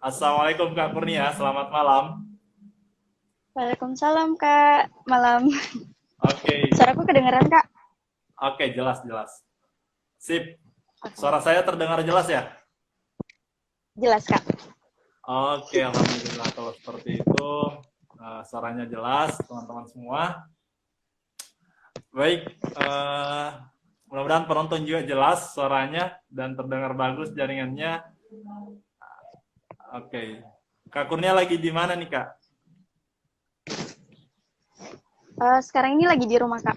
Assalamualaikum Kak Kurnia, selamat malam. Waalaikumsalam, Kak. Malam. Oke, Suaraku kedengeran, Kak? oke, jelas jelas. Sip. Oke. Suara saya terdengar jelas ya? Jelas, Kak. Oke, alhamdulillah kalau seperti itu. Suaranya jelas, teman-teman semua. Baik, mudah-mudahan penonton juga jelas suaranya dan terdengar bagus jaringannya. Oke, Kak Kurnia lagi di mana nih Kak? Sekarang ini lagi di rumah, Kak.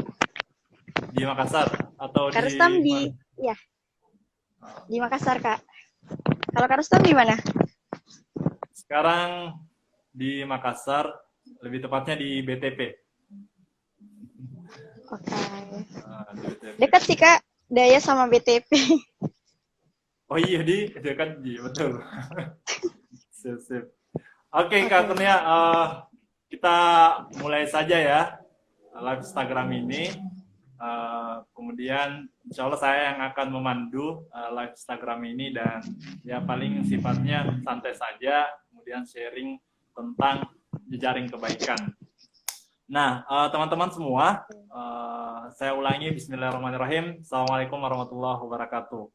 Di Makassar atau Kak Rustam di mana? ya, di Makassar, Kak. Kalau Kak Rustam di mana? Sekarang di Makassar, lebih tepatnya di BTP. Oke. Di BTP. Dekat sih, Kak. Daya sama BTP. Oh iya di dekat di betul. Sip, sip. Oke Kak Oke. Kurnia, kita mulai saja ya live Instagram ini. Kemudian insya Allah saya yang akan memandu live Instagram ini dan ya paling sifatnya santai saja. Kemudian sharing tentang jejaring kebaikan. Nah, teman-teman semua, saya ulangi Bismillahirrahmanirrahim. Assalamualaikum warahmatullahi wabarakatuh.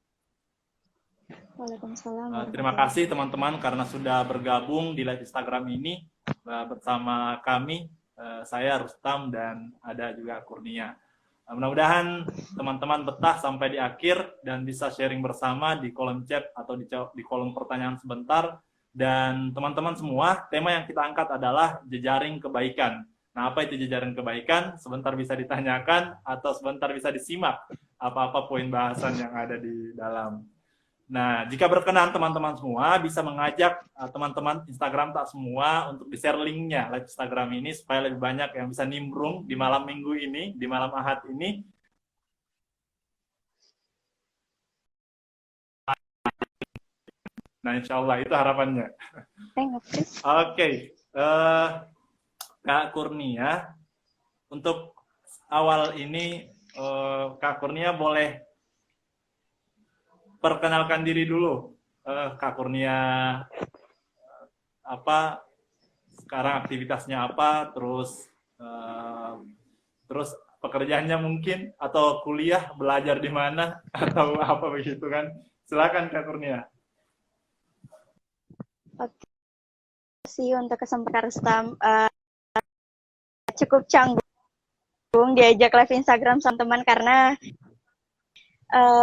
Waalaikumsalam Terima warahmatullahi kasih wabarakatuh. teman-teman karena sudah bergabung di live Instagram ini bersama kami, saya Rustam dan ada juga Kurnia. Mudah-mudahan teman-teman betah sampai di akhir dan bisa sharing bersama di kolom chat atau di kolom pertanyaan sebentar. Dan teman-teman semua, tema yang kita angkat adalah jejaring kebaikan. Nah, apa itu jejaring kebaikan? Sebentar bisa ditanyakan atau sebentar bisa disimak apa-apa poin bahasan yang ada di dalam. Nah, jika berkenan teman-teman semua bisa mengajak teman-teman Instagram tak semua untuk di-share linknya live Instagram ini supaya lebih banyak yang bisa nimbrung di malam minggu ini, di malam Ahad ini. Nah, insya Allah itu harapannya. Nge-freeze. Oke, Kak Kurnia, untuk awal ini Kak Kurnia boleh perkenalkan diri dulu. Kak Kurnia apa sekarang aktivitasnya apa, terus pekerjaannya mungkin atau kuliah belajar di mana atau apa begitu kan? Silakan Kak Kurnia. Oke. See you untuk kesempatan Kak Rustam. Cukup canggung diajak live Instagram sama teman karena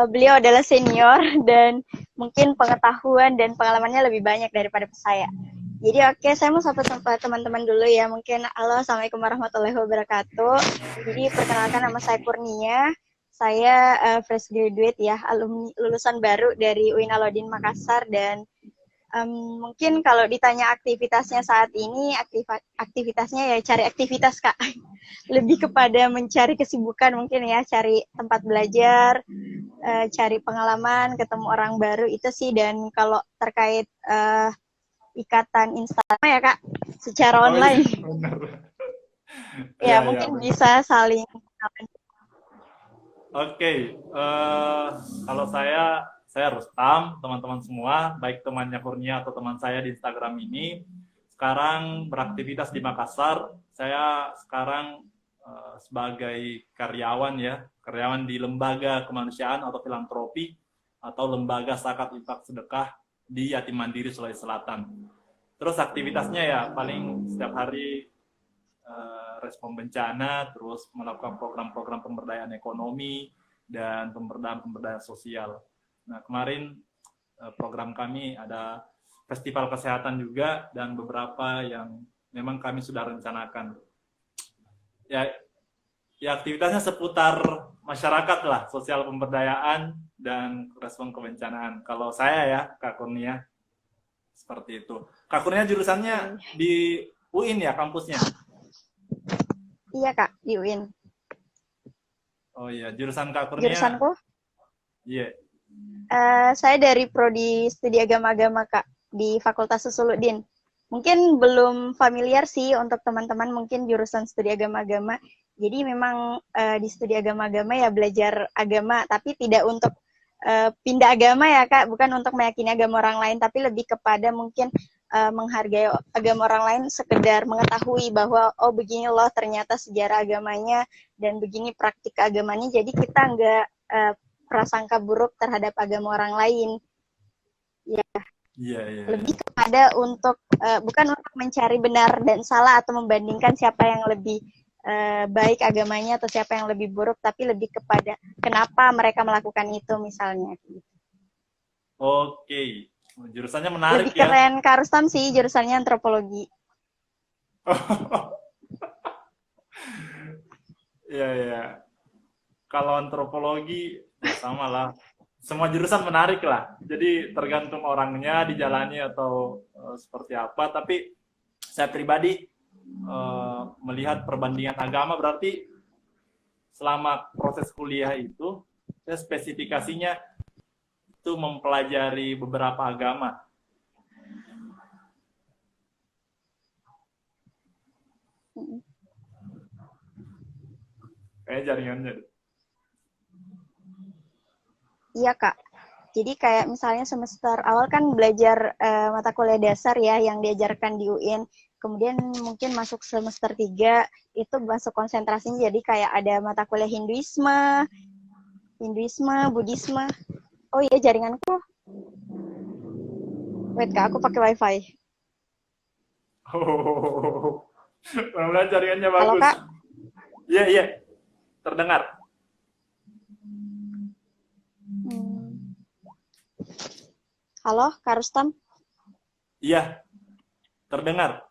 beliau adalah senior dan mungkin pengetahuan dan pengalamannya lebih banyak daripada saya. Jadi oke, saya mau sapa teman-teman dulu ya. Mungkin halo, assalamualaikum warahmatullahi wabarakatuh. Jadi perkenalkan nama saya Kurnia. Saya fresh graduate ya, alumni lulusan baru dari UIN Alauddin Makassar dan mungkin kalau ditanya aktivitasnya saat ini, aktivitasnya ya cari aktivitas Kak. Lebih kepada mencari kesibukan mungkin ya, cari tempat belajar, cari pengalaman, ketemu orang baru itu sih. Dan kalau terkait ikatan Instagram ya Kak, secara Oh iya, online. benar. Ya Iya, iya, mungkin benar. bisa saling. Oke, kalau saya Rustam, teman-teman semua, baik temannya Kurnia atau teman saya di Instagram ini, sekarang beraktivitas di Makassar. Saya sekarang sebagai karyawan ya, karyawan di lembaga kemanusiaan atau filantropi atau lembaga zakat infak sedekah di Yatim Mandiri Sulawesi Selatan. Terus aktivitasnya ya paling setiap hari respon bencana, terus melakukan program-program pemberdayaan ekonomi dan pemberdayaan sosial. Nah, kemarin program kami ada festival kesehatan juga dan beberapa yang memang kami sudah rencanakan. Ya, ya aktivitasnya seputar masyarakat lah, sosial pemberdayaan dan respon kebencanaan. Kalau saya ya, Kak Kurnia, seperti itu. Kak Kurnia jurusannya di UIN ya, kampusnya? Iya Kak, di UIN. Oh iya, jurusan Kak Kurnia, Jurusanku, iya. saya dari Prodi Studi Agama-Agama Kak, di Fakultas Usuluddin. Mungkin belum familiar sih untuk teman-teman mungkin jurusan studi agama-agama. Jadi memang di studi agama-agama ya belajar agama, tapi tidak untuk pindah agama ya Kak, bukan untuk meyakini agama orang lain, tapi lebih kepada mungkin menghargai agama orang lain, sekedar mengetahui bahwa oh begini loh ternyata sejarah agamanya dan begini praktik agamanya, jadi kita nggak prasangka buruk terhadap agama orang lain. Ya, lebih kepada untuk bukan untuk mencari benar dan salah atau membandingkan siapa yang lebih baik agamanya atau siapa yang lebih buruk, tapi lebih kepada kenapa mereka melakukan itu misalnya. Oke, jurusannya menarik lebih keren Kak Rustam sih, jurusannya antropologi. Iya. Kalau antropologi ya sama lah. Semua jurusan menarik lah. Jadi tergantung orangnya dijalani atau seperti apa. Tapi saya pribadi melihat perbandingan agama, berarti selama proses kuliah itu saya spesifikasinya itu mempelajari beberapa agama. Kayak jaringannya. Iya Kak. Jadi kayak misalnya semester awal kan belajar mata kuliah dasar ya yang diajarkan di UIN. Kemudian mungkin masuk semester 3 itu masuk konsentrasinya, jadi kayak ada mata kuliah Hinduisme, Buddhisme. Oh iya jaringanku. Wait Kak, aku pakai WiFi. Oh, mudah-mudahan jaringannya bagus. Halo Kak. Iya. Terdengar. Halo, Kak Rustam? Iya, terdengar.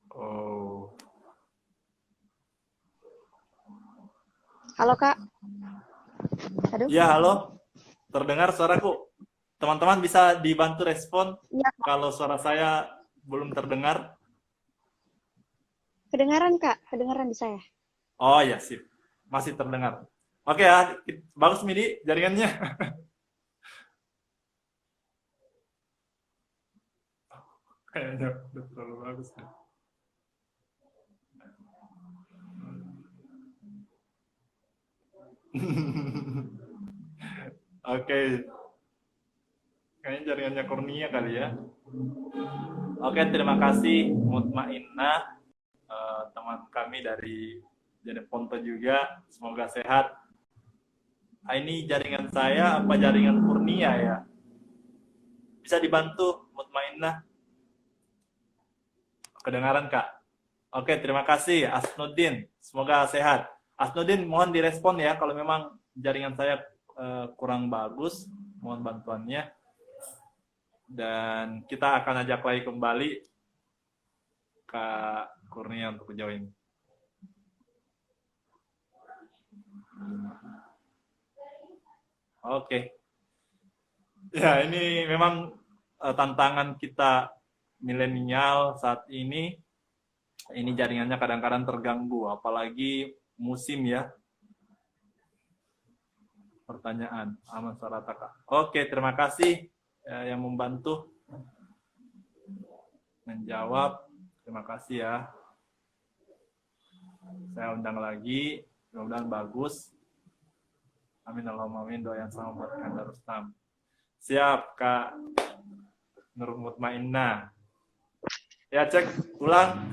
Oh. Halo, Kak. Aduh. Iya, halo. Terdengar suaraku. Teman-teman bisa dibantu respon ya, kalau suara saya belum terdengar. Kedengaran, Kak. Kedengaran di saya. Oh ya, sip. Masih terdengar. Oke ya, bagus Midi jaringannya. Kayaknya udah terlalu bagus. Oke. Kayaknya jaringannya Kurnia kali ya. Oke, terima kasih Mutmainnah, teman kami dari Jeneponto juga. Semoga sehat. Ini jaringan saya apa jaringan Kurnia ya? Bisa dibantu Mutmainnah? Kedengaran Kak? Oke, terima kasih Asnudin. Semoga sehat. Asnudin mohon direspon ya kalau memang jaringan saya kurang bagus. Mohon bantuannya. Dan kita akan ajak lagi kembali Kak Kurnia untuk join. Oke. Ya, ini memang tantangan kita milenial saat ini. Ini jaringannya kadang-kadang terganggu, apalagi musim ya. Pertanyaan, Aman Sarataka. Oke, terima kasih yang membantu menjawab. Terima kasih ya. Saya undang lagi, mudah-mudahan bagus. Amin Allahumma amin, doa yang sama buat Kak Rustam. Siap Kak Nur Mutmainnah. Ya cek ulang.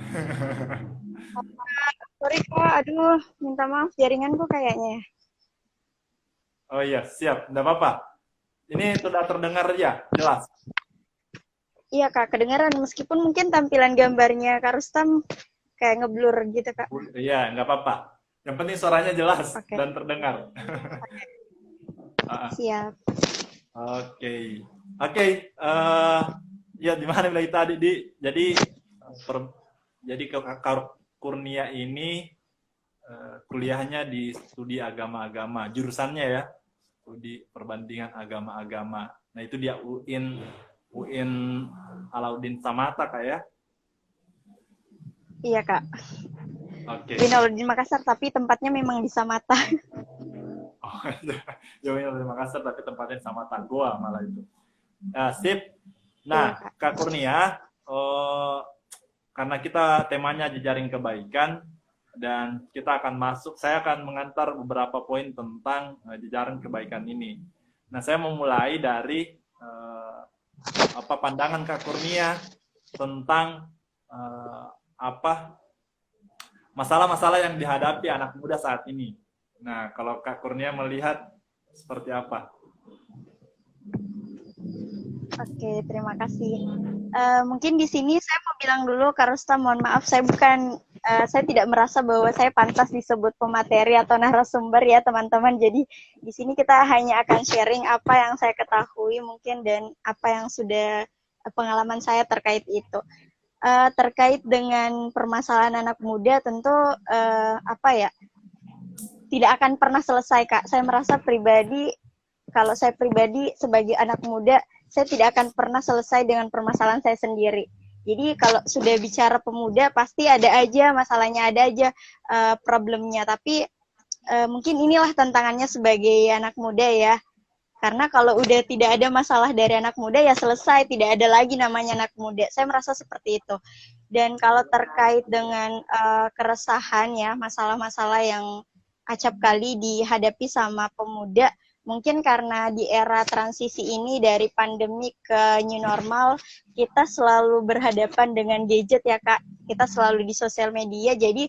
Sorry Kak, aduh minta maaf jaringanku kayaknya. Oh iya, siap. Enggak apa-apa. Ini sudah terdengar ya, jelas. Iya Kak, kedengaran meskipun mungkin tampilan gambarnya Kak Rustam kayak ngeblur gitu Kak. Iya, nggak apa-apa. Yang penting suaranya jelas dan terdengar. Siap. Oke. Ya di mana lagi tadi jadi Kak Kurnia ini kuliahnya di studi agama-agama, jurusannya ya, studi perbandingan agama-agama. Nah itu dia UIN Alauddin Samata Kak ya? Iya Kak. Oke. UIN Alauddin Makassar tapi tempatnya memang di Samata. Oh, UIN Alauddin Makassar tapi tempatnya di Samata, Goa malah itu. Sip. Nah, iya, Kak Kurnia, karena kita temanya jejaring kebaikan dan kita akan saya akan mengantar beberapa poin tentang jejaring kebaikan ini. Nah, saya memulai dari apa pandangan Kak Kurnia tentang apa masalah-masalah yang dihadapi anak muda saat ini. Nah, kalau Kak Kurnia melihat seperti apa? Oke, terima kasih. Mungkin di sini saya mau bilang dulu, Kak Rustam, mohon maaf, saya tidak merasa bahwa saya pantas disebut pemateri atau narasumber ya, teman-teman. Jadi di sini kita hanya akan sharing apa yang saya ketahui mungkin dan apa yang sudah pengalaman saya terkait itu. Terkait dengan permasalahan anak muda, tentu apa ya, tidak akan pernah selesai, Kak. Saya merasa pribadi, kalau saya pribadi sebagai anak muda, saya tidak akan pernah selesai dengan permasalahan saya sendiri. Jadi kalau sudah bicara pemuda, pasti ada aja masalahnya, ada aja problemnya. Tapi mungkin inilah tantangannya sebagai anak muda ya. Karena kalau udah tidak ada masalah dari anak muda, ya selesai. Tidak ada lagi namanya anak muda. Saya merasa seperti itu. Dan kalau terkait dengan keresahan ya, masalah-masalah yang acap kali dihadapi sama pemuda, mungkin karena di era transisi ini dari pandemi ke new normal, kita selalu berhadapan dengan gadget ya Kak. Kita selalu di sosial media, jadi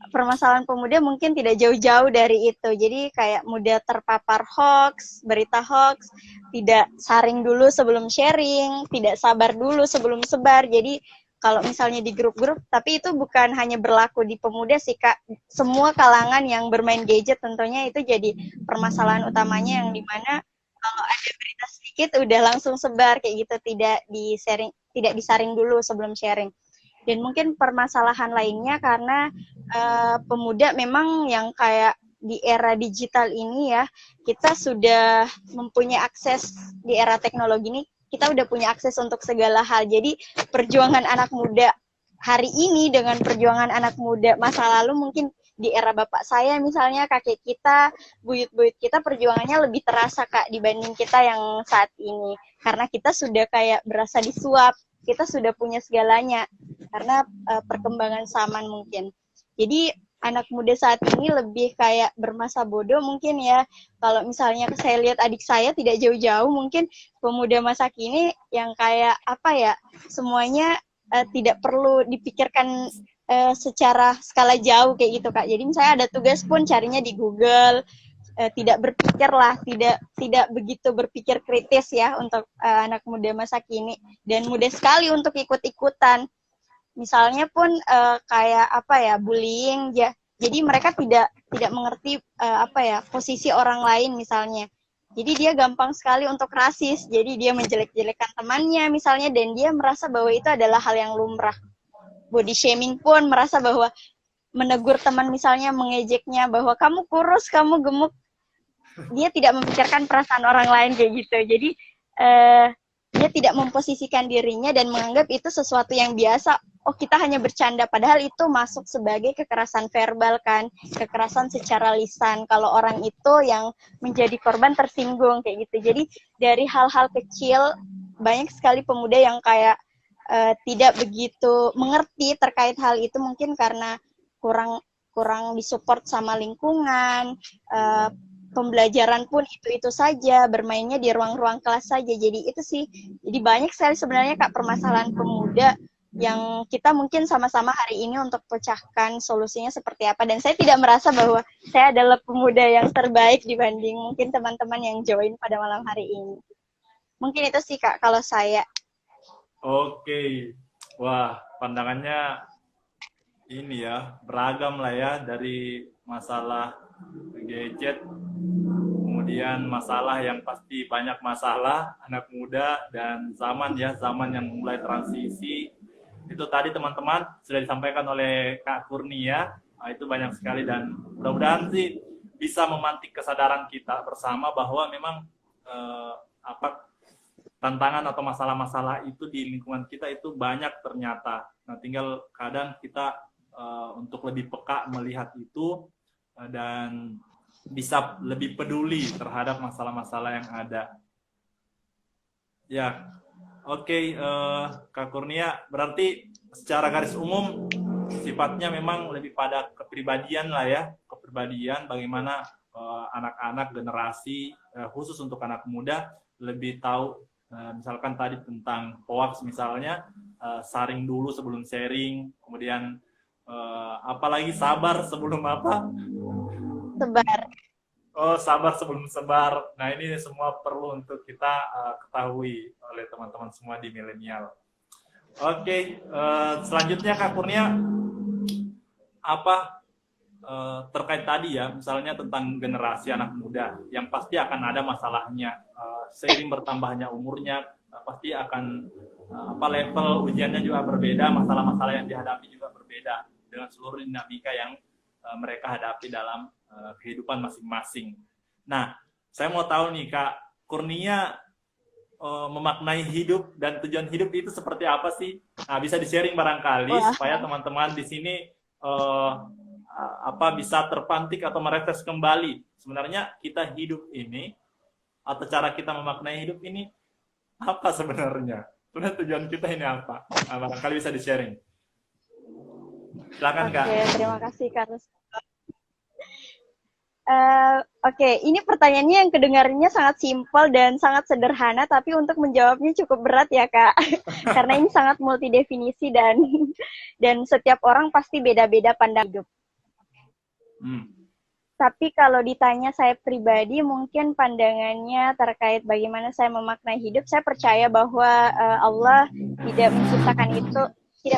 permasalahan pemuda mungkin tidak jauh-jauh dari itu. Jadi kayak mudah terpapar hoax, berita hoax, tidak saring dulu sebelum sharing, tidak sabar dulu sebelum sebar. Jadi kalau misalnya di grup-grup, tapi itu bukan hanya berlaku di pemuda sih Kak, semua kalangan yang bermain gadget tentunya itu jadi permasalahan utamanya, yang dimana kalau ada berita sedikit udah langsung sebar kayak gitu, tidak disaring dulu sebelum sharing. Dan mungkin permasalahan lainnya karena pemuda memang yang kayak di era digital ini ya, kita sudah mempunyai akses di era teknologi ini, kita udah punya akses untuk segala hal. Jadi perjuangan anak muda hari ini dengan perjuangan anak muda masa lalu, mungkin di era bapak saya misalnya, kakek kita, buyut-buyut kita, perjuangannya lebih terasa Kak dibanding kita yang saat ini. Karena kita sudah kayak berasa disuap, kita sudah punya segalanya karena perkembangan zaman mungkin. Jadi anak muda saat ini lebih kayak bermasa bodoh mungkin ya. Kalau misalnya saya lihat adik saya tidak jauh-jauh, mungkin pemuda masa kini yang kayak apa ya, semuanya tidak perlu dipikirkan secara skala jauh kayak gitu Kak. Jadi misalnya ada tugas pun carinya di Google, tidak berpikir lah, tidak begitu berpikir kritis ya untuk anak muda masa kini, dan mudah sekali untuk ikut-ikutan. Misalnya pun kayak apa ya, bullying ya. Jadi mereka tidak mengerti apa ya, posisi orang lain misalnya. Jadi dia gampang sekali untuk rasis. Jadi dia menjelek-jelekan temannya misalnya, dan dia merasa bahwa itu adalah hal yang lumrah. Body shaming pun merasa bahwa menegur teman misalnya, mengejeknya bahwa kamu kurus, kamu gemuk. Dia tidak memikirkan perasaan orang lain kayak gitu. Jadi dia tidak memposisikan dirinya dan menganggap itu sesuatu yang biasa. Oh, kita hanya bercanda, padahal itu masuk sebagai kekerasan verbal kan, kekerasan secara lisan. Kalau orang itu yang menjadi korban tersinggung kayak gitu. Jadi dari hal-hal kecil banyak sekali pemuda yang kayak tidak begitu mengerti terkait hal itu, mungkin karena kurang disupport sama lingkungan. Pembelajaran pun itu saja, bermainnya di ruang-ruang kelas saja. Jadi itu sih, jadi banyak sekali sebenarnya Kak permasalahan pemuda yang kita mungkin sama-sama hari ini untuk pecahkan solusinya seperti apa. Dan saya tidak merasa bahwa saya adalah pemuda yang terbaik dibanding mungkin teman-teman yang join pada malam hari ini. Mungkin itu sih Kak kalau saya. Oke, wah pandangannya ini ya, beragam lah ya, dari masalah gadget, kemudian masalah yang pasti banyak masalah anak muda, dan zaman ya, zaman yang mulai transisi. Itu tadi teman-teman sudah disampaikan oleh Kak Kurnia. Nah, itu banyak sekali, dan mudah-mudahan sih bisa memantik kesadaran kita bersama bahwa memang tantangan atau masalah-masalah itu di lingkungan kita itu banyak ternyata. Nah, tinggal kadang kita untuk lebih peka melihat itu dan bisa lebih peduli terhadap masalah-masalah yang ada. Ya, oke, Kak Kurnia, berarti secara garis umum sifatnya memang lebih pada kepribadian lah ya, kepribadian bagaimana anak-anak generasi khusus untuk anak muda lebih tahu Misalkan tadi tentang hoax misalnya, saring dulu sebelum sharing, kemudian apalagi sabar sebelum apa? Sebar. Oh, sabar sebelum sebar. Nah, ini semua perlu untuk kita ketahui oleh teman-teman semua di milenial. Oke, selanjutnya Kak Kurnia, apa terkait tadi ya, misalnya tentang generasi anak muda, yang pasti akan ada masalahnya. Seiring bertambahnya umurnya, pasti akan apa level ujiannya juga berbeda, masalah-masalah yang dihadapi juga berbeda dengan seluruh dinamika yang mereka hadapi dalam kehidupan masing-masing. Nah, saya mau tahu nih Kak Kurnia, memaknai hidup dan tujuan hidup itu seperti apa sih? Nah, bisa di-sharing barangkali Wah, supaya teman-teman di sini apa bisa terpantik atau merefresh kembali. Sebenarnya kita hidup ini atau cara kita memaknai hidup ini apa sebenarnya? Sebenarnya tujuan kita ini apa? Nah, barangkali bisa di-sharing. Silakan Kak. oke, terima kasih Kak Rustam. Oke, ini pertanyaannya yang kedengarannya sangat simpel dan sangat sederhana, tapi untuk menjawabnya cukup berat ya Kak, karena ini sangat multidefinisi dan setiap orang pasti beda-beda pandang hidup. Tapi kalau ditanya saya pribadi, mungkin pandangannya terkait bagaimana saya memaknai hidup, saya percaya bahwa Allah tidak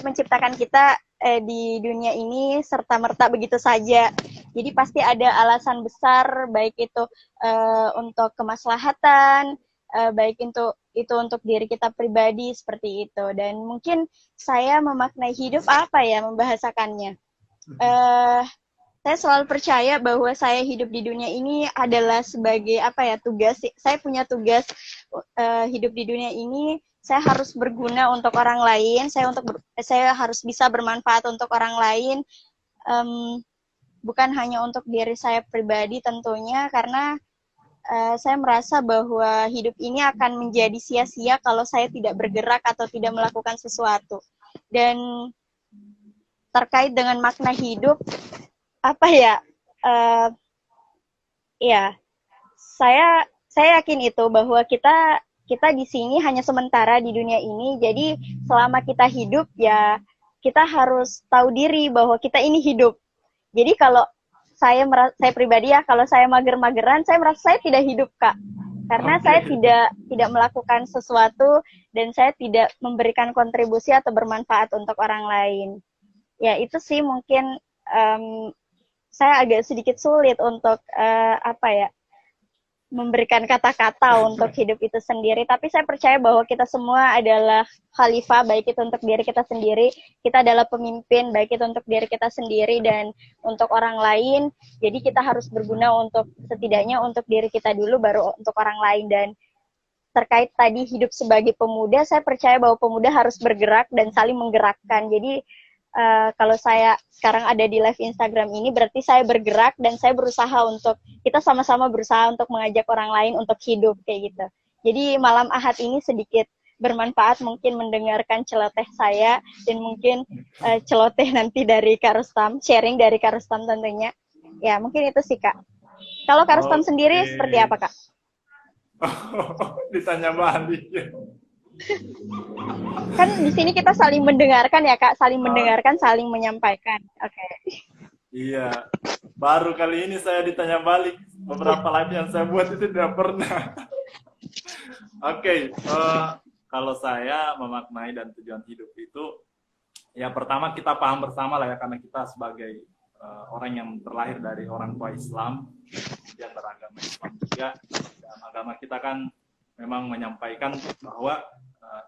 menciptakan kita di dunia ini serta-merta begitu saja. Jadi pasti ada alasan besar, baik itu untuk kemaslahatan, baik itu untuk diri kita pribadi seperti itu. Dan mungkin saya memaknai hidup apa ya membahasakannya. Saya selalu percaya bahwa saya hidup di dunia ini adalah sebagai apa ya tugas. Saya punya tugas hidup di dunia ini. Saya harus berguna untuk orang lain. Saya harus bisa bermanfaat untuk orang lain. Bukan hanya untuk diri saya pribadi tentunya, karena saya merasa bahwa hidup ini akan menjadi sia-sia kalau saya tidak bergerak atau tidak melakukan sesuatu. Dan terkait dengan makna hidup, apa ya? Ya, saya yakin itu bahwa kita di sini hanya sementara di dunia ini. Jadi selama kita hidup ya kita harus tahu diri bahwa kita ini hidup. Jadi kalau saya pribadi ya, kalau saya mager-mageran, saya merasa saya tidak hidup Kak. Karena saya tidak melakukan sesuatu dan saya tidak memberikan kontribusi atau bermanfaat untuk orang lain. Ya itu sih mungkin saya agak sedikit sulit untuk memberikan kata-kata untuk hidup itu sendiri, tapi saya percaya bahwa kita semua adalah khalifah, baik itu untuk diri kita sendiri, kita adalah pemimpin, baik itu untuk diri kita sendiri dan untuk orang lain. Jadi kita harus berguna untuk setidaknya untuk diri kita dulu, baru untuk orang lain. Dan terkait tadi hidup sebagai pemuda, saya percaya bahwa pemuda harus bergerak dan saling menggerakkan. Jadi kalau saya sekarang ada di live Instagram ini, berarti saya bergerak dan saya kita sama-sama berusaha untuk mengajak orang lain untuk hidup, kayak gitu. Jadi malam Ahad ini sedikit bermanfaat, mungkin mendengarkan celoteh saya, dan mungkin celoteh nanti dari Kak Rustam, sharing dari Kak Rustam tentunya. Ya, mungkin itu sih Kak. Kalau Kak Rustam sendiri seperti apa Kak? Ditanya balik ya. Kan di sini kita saling mendengarkan ya Kak, saling mendengarkan, saling menyampaikan. Oke. Iya, baru kali ini saya ditanya balik. Beberapa live yang saya buat itu tidak pernah. Oke, kalau saya memaknai dan tujuan hidup itu, ya pertama kita paham bersama lah ya, karena kita sebagai orang yang terlahir dari orang tua Islam, yang beragama Islam juga, dan agama kita kan memang menyampaikan bahwa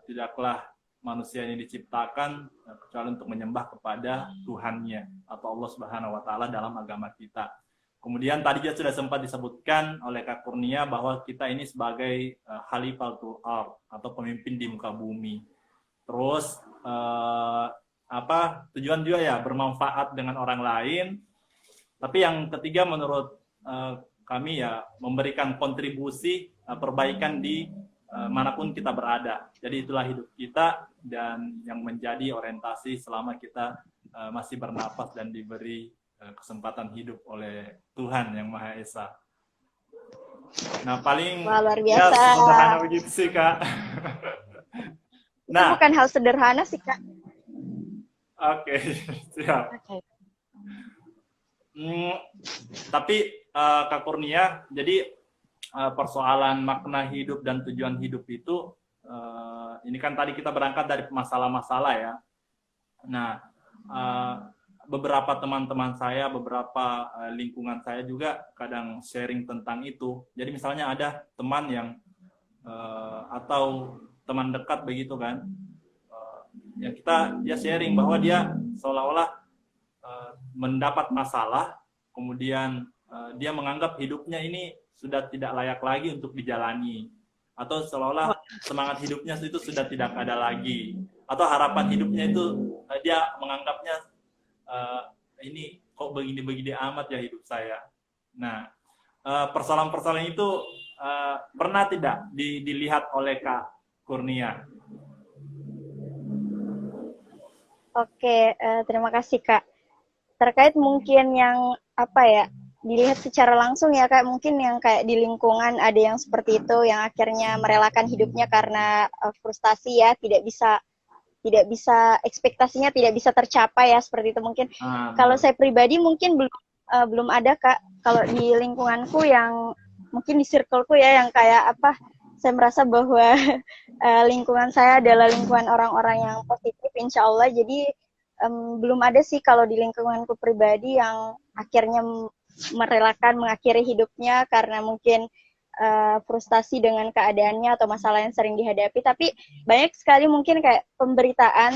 tidaklah manusia ini diciptakan kecuali untuk menyembah kepada Tuhannya atau Allah Subhanahu wa taala dalam agama kita. Kemudian tadi juga sudah sempat disebutkan oleh Kak Kurnia bahwa kita ini sebagai khalifatul ardh atau pemimpin di muka bumi. Terus tujuan juga ya bermanfaat dengan orang lain. Tapi yang ketiga menurut kami ya memberikan kontribusi perbaikan di manapun kita berada. Jadi itulah hidup kita dan yang menjadi orientasi selama kita masih bernapas dan diberi kesempatan hidup oleh Tuhan Yang Maha Esa. Nah, paling Wah, luar ya biasa. sederhana begitu sih, Kak. Itu Nah, bukan hal sederhana sih, Kak. oke, siap. Oke. Hmm, tapi Kak Kurnia, jadi persoalan makna hidup dan tujuan hidup itu, ini kan tadi kita berangkat dari masalah-masalah ya. Nah, eh, beberapa teman-teman saya, beberapa lingkungan saya juga kadang sharing tentang itu. Jadi misalnya ada teman yang atau teman dekat begitu kan, ya kita dia sharing bahwa dia seolah-olah mendapat masalah, kemudian dia menganggap hidupnya ini sudah tidak layak lagi untuk dijalani, atau seolah-olah semangat hidupnya itu sudah tidak ada lagi, atau harapan hidupnya itu dia menganggapnya ini kok begini-begini amat ya hidup saya. Nah, persoalan-persoalan itu pernah tidak dilihat oleh Kak Kurnia? Oke, terima kasih, Kak. Terkait mungkin yang apa ya, dilihat secara langsung ya, Kak, mungkin yang kayak di lingkungan ada yang seperti itu, yang akhirnya merelakan hidupnya karena frustasi ya, tidak bisa ekspektasinya tidak bisa tercapai ya, seperti itu mungkin. Kalau Benar. saya pribadi mungkin belum ada, Kak. Kalau di lingkunganku yang mungkin di circleku ya, yang kayak apa, saya merasa bahwa lingkungan saya adalah lingkungan orang-orang yang positif, insya Allah. Jadi belum ada sih kalau di lingkunganku pribadi yang akhirnya merelakan mengakhiri hidupnya karena mungkin frustasi dengan keadaannya atau masalah yang sering dihadapi. Tapi banyak sekali mungkin kayak pemberitaan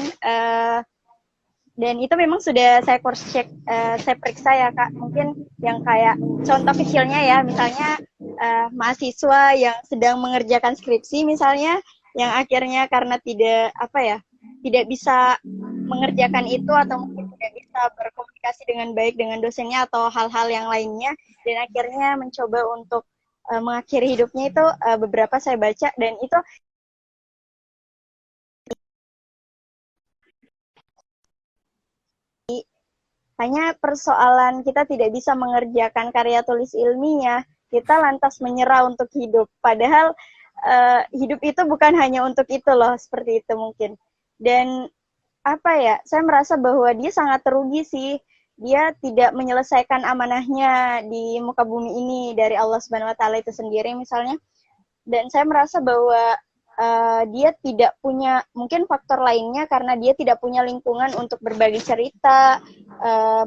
dan itu memang sudah saya cross check, saya periksa ya, Kak. Mungkin yang kayak contoh kecilnya ya, misalnya mahasiswa yang sedang mengerjakan skripsi misalnya, yang akhirnya karena tidak apa ya, tidak bisa mengerjakan itu atau mungkin tidak bisa berkomunikasi dengan baik dengan dosennya atau hal-hal yang lainnya, dan akhirnya mencoba untuk mengakhiri hidupnya itu beberapa saya baca, dan itu hanya persoalan kita tidak bisa mengerjakan karya tulis ilmiah, kita lantas menyerah untuk hidup. Padahal hidup itu bukan hanya untuk itu loh, seperti itu mungkin. Dan apa ya, saya merasa bahwa dia sangat terugi sih. Dia tidak menyelesaikan amanahnya di muka bumi ini dari Allah Subhanahu wa taala itu sendiri misalnya. Dan saya merasa bahwa dia tidak punya, mungkin faktor lainnya karena dia tidak punya lingkungan untuk berbagi cerita,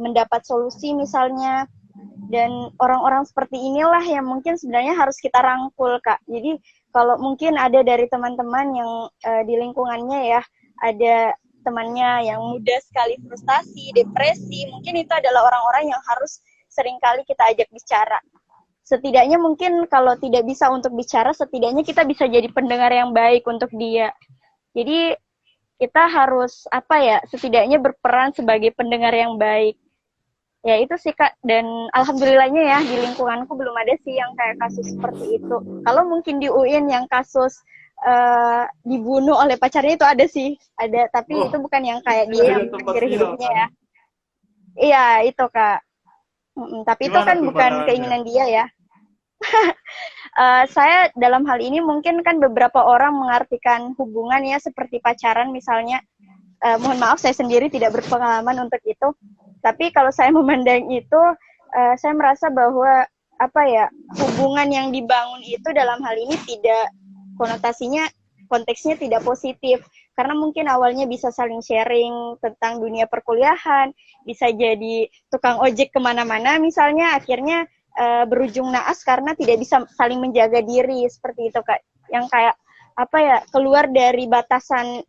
mendapat solusi misalnya. Dan orang-orang seperti inilah yang mungkin sebenarnya harus kita rangkul, Kak. Jadi kalau mungkin ada dari teman-teman yang di lingkungannya ya, ada temannya yang mudah sekali frustasi, depresi, mungkin itu adalah orang-orang yang harus seringkali kita ajak bicara. Setidaknya mungkin kalau tidak bisa untuk bicara, setidaknya kita bisa jadi pendengar yang baik untuk dia. Jadi kita harus apa ya, setidaknya berperan sebagai pendengar yang baik. Ya itu sih, Kak. Dan alhamdulillahnya ya di lingkunganku belum ada sih yang kayak kasus seperti itu. Kalau mungkin di UIN yang kasus dibunuh oleh pacarnya itu ada sih, ada. Tapi itu bukan yang kayak dia yang mengakhiri hidupnya ya. Iya itu, Kak. Tapi itu Gimana kan tuh bukan pandangannya? keinginan dia ya. Saya dalam hal ini mungkin kan beberapa orang mengartikan hubungan ya seperti pacaran misalnya. Mohon maaf saya sendiri tidak berpengalaman untuk itu. Tapi kalau saya memandang itu, saya merasa bahwa apa ya, hubungan yang dibangun itu dalam hal ini tidak, konotasinya, konteksnya tidak positif. Karena mungkin awalnya bisa saling sharing tentang dunia perkuliahan, bisa jadi tukang ojek kemana-mana misalnya, akhirnya berujung naas karena tidak bisa saling menjaga diri, seperti itu, Kak. Yang kayak apa ya, keluar dari batasan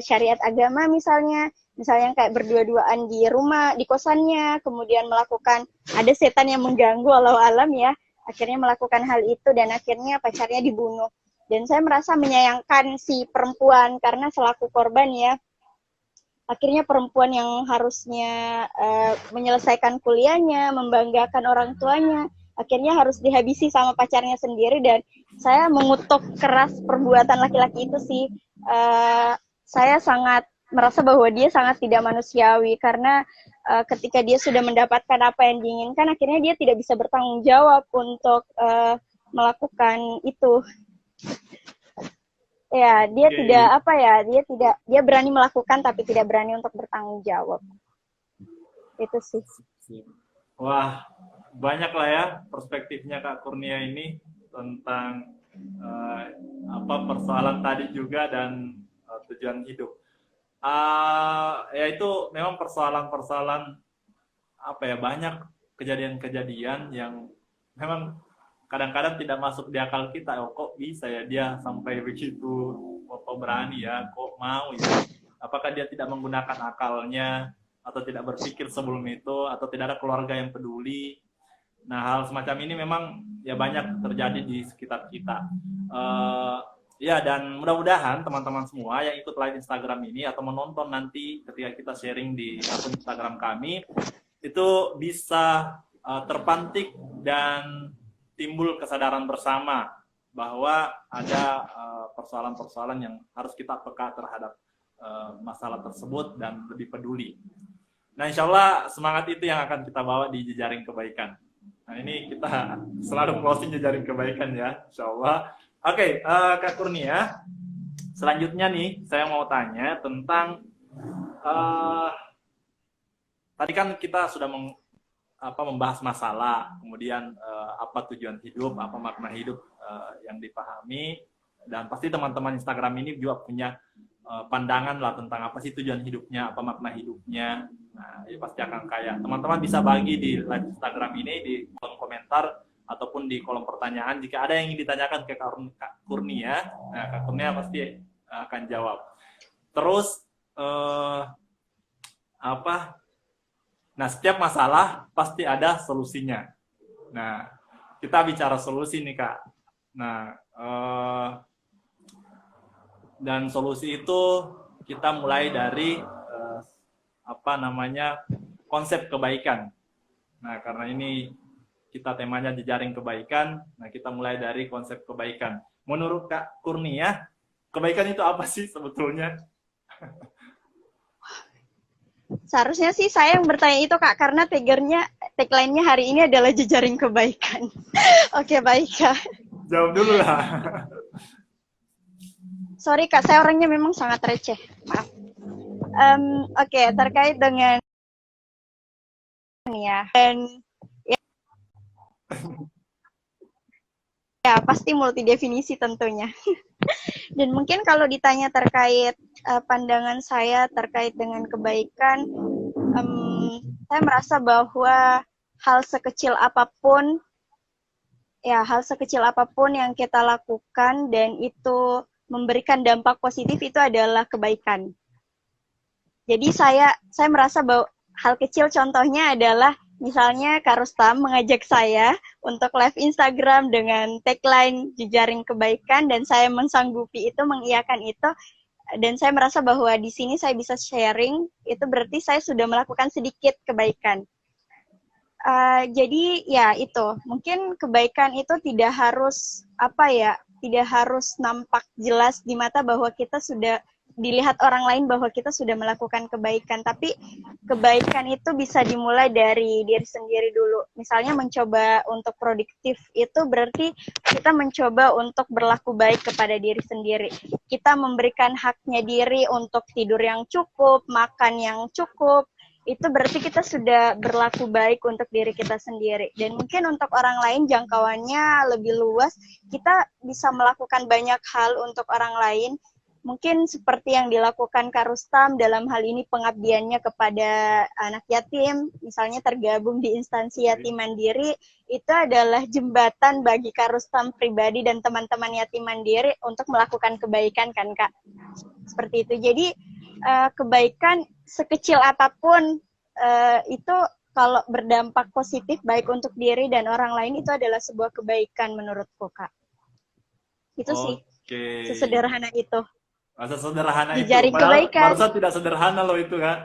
syariat agama misalnya yang kayak berdua-duaan di rumah, di kosannya, kemudian melakukan, ada setan yang mengganggu walau alam ya, akhirnya melakukan hal itu dan akhirnya pacarnya dibunuh. Dan saya merasa menyayangkan si perempuan karena selaku korban ya, akhirnya perempuan yang harusnya menyelesaikan kuliahnya, membanggakan orang tuanya, akhirnya harus dihabisi sama pacarnya sendiri. Dan saya mengutuk keras perbuatan laki-laki itu sih. Saya sangat merasa bahwa dia sangat tidak manusiawi karena ketika dia sudah mendapatkan apa yang diinginkan, akhirnya dia tidak bisa bertanggung jawab untuk melakukan itu. Ya, dia Oke. tidak apa ya, dia berani melakukan tapi tidak berani untuk bertanggung jawab. Itu sih. Wah, banyak lah ya perspektifnya Kak Kurnia ini tentang eh, apa persoalan tadi juga dan tujuan hidup. Ya itu memang persoalan-persoalan apa ya, banyak kejadian-kejadian yang memang kadang-kadang tidak masuk di akal kita. Oh, kok bisa ya dia sampai begitu, kok berani ya, kok mau ya, apakah dia tidak menggunakan akalnya atau tidak berpikir sebelum itu, atau tidak ada keluarga yang peduli. Nah, hal semacam ini memang ya banyak terjadi di sekitar kita. Ya, dan mudah-mudahan teman-teman semua yang ikut live Instagram ini atau menonton nanti ketika kita sharing di akun Instagram kami, itu bisa terpantik dan timbul kesadaran bersama bahwa ada persoalan-persoalan yang harus kita peka terhadap masalah tersebut dan lebih peduli. Nah, insya Allah semangat itu yang akan kita bawa di jejaring kebaikan. Nah, ini kita selalu closing jejaring kebaikan ya, insya Allah. Oke, Kak Kurnia, selanjutnya nih saya mau tanya tentang tadi kan kita sudah membahas masalah, kemudian apa tujuan hidup, apa makna hidup yang dipahami, dan pasti teman-teman Instagram ini juga punya pandangan lah tentang apa sih tujuan hidupnya, apa makna hidupnya. Nah, ya pasti akan kaya. Teman-teman bisa bagi di live Instagram ini di kolom komentar ataupun di kolom pertanyaan jika ada yang ingin ditanyakan ke Kak Kurnia. Nah, Kak Kurnia pasti akan jawab. Terus apa? Nah, setiap masalah pasti ada solusinya. Nah, kita bicara solusi nih, Kak. Nah, dan solusi itu kita mulai dari konsep kebaikan. Nah, karena ini kita temanya jejaring kebaikan, nah kita mulai dari konsep kebaikan. Menurut Kak Kurnia, kebaikan itu apa sih sebetulnya? Seharusnya sih saya yang bertanya itu Kak, karena tagline-nya hari ini adalah jejaring kebaikan. Oke, baik Kak. Jawab dulu lah. Sorry Kak, saya orangnya memang sangat receh. Maaf. Oke, terkait dengan ya, dan ya pasti multi definisi tentunya. Dan mungkin kalau ditanya terkait pandangan saya terkait dengan kebaikan, saya merasa bahwa hal sekecil apapun yang kita lakukan dan itu memberikan dampak positif itu adalah kebaikan. Jadi saya merasa bahwa hal kecil contohnya adalah misalnya Kak Rustam mengajak saya untuk live Instagram dengan tagline jejaring kebaikan dan saya mensanggupi itu, mengiyakan itu, dan saya merasa bahwa di sini saya bisa sharing, itu berarti saya sudah melakukan sedikit kebaikan. Jadi ya itu, mungkin kebaikan itu tidak harus nampak jelas di mata bahwa kita sudah dilihat orang lain bahwa kita sudah melakukan kebaikan, tapi kebaikan itu bisa dimulai dari diri sendiri dulu. Misalnya mencoba untuk produktif, itu berarti kita mencoba untuk berlaku baik kepada diri sendiri. Kita memberikan haknya diri untuk tidur yang cukup, makan yang cukup, itu berarti kita sudah berlaku baik untuk diri kita sendiri. Dan mungkin untuk orang lain jangkauannya lebih luas, kita bisa melakukan banyak hal untuk orang lain. Mungkin seperti yang dilakukan Kak Rustam dalam hal ini pengabdiannya kepada anak yatim, misalnya tergabung di instansi yatim mandiri, itu adalah jembatan bagi Kak Rustam pribadi dan teman-teman yatim mandiri untuk melakukan kebaikan kan Kak? Seperti itu. Jadi kebaikan sekecil apapun itu kalau berdampak positif baik untuk diri dan orang lain itu adalah sebuah kebaikan menurutku Kak. Itu sih. Sesederhana itu. Sesederhana itu. Jejaring kebaikan. Barusan tidak sederhana loh itu Kak.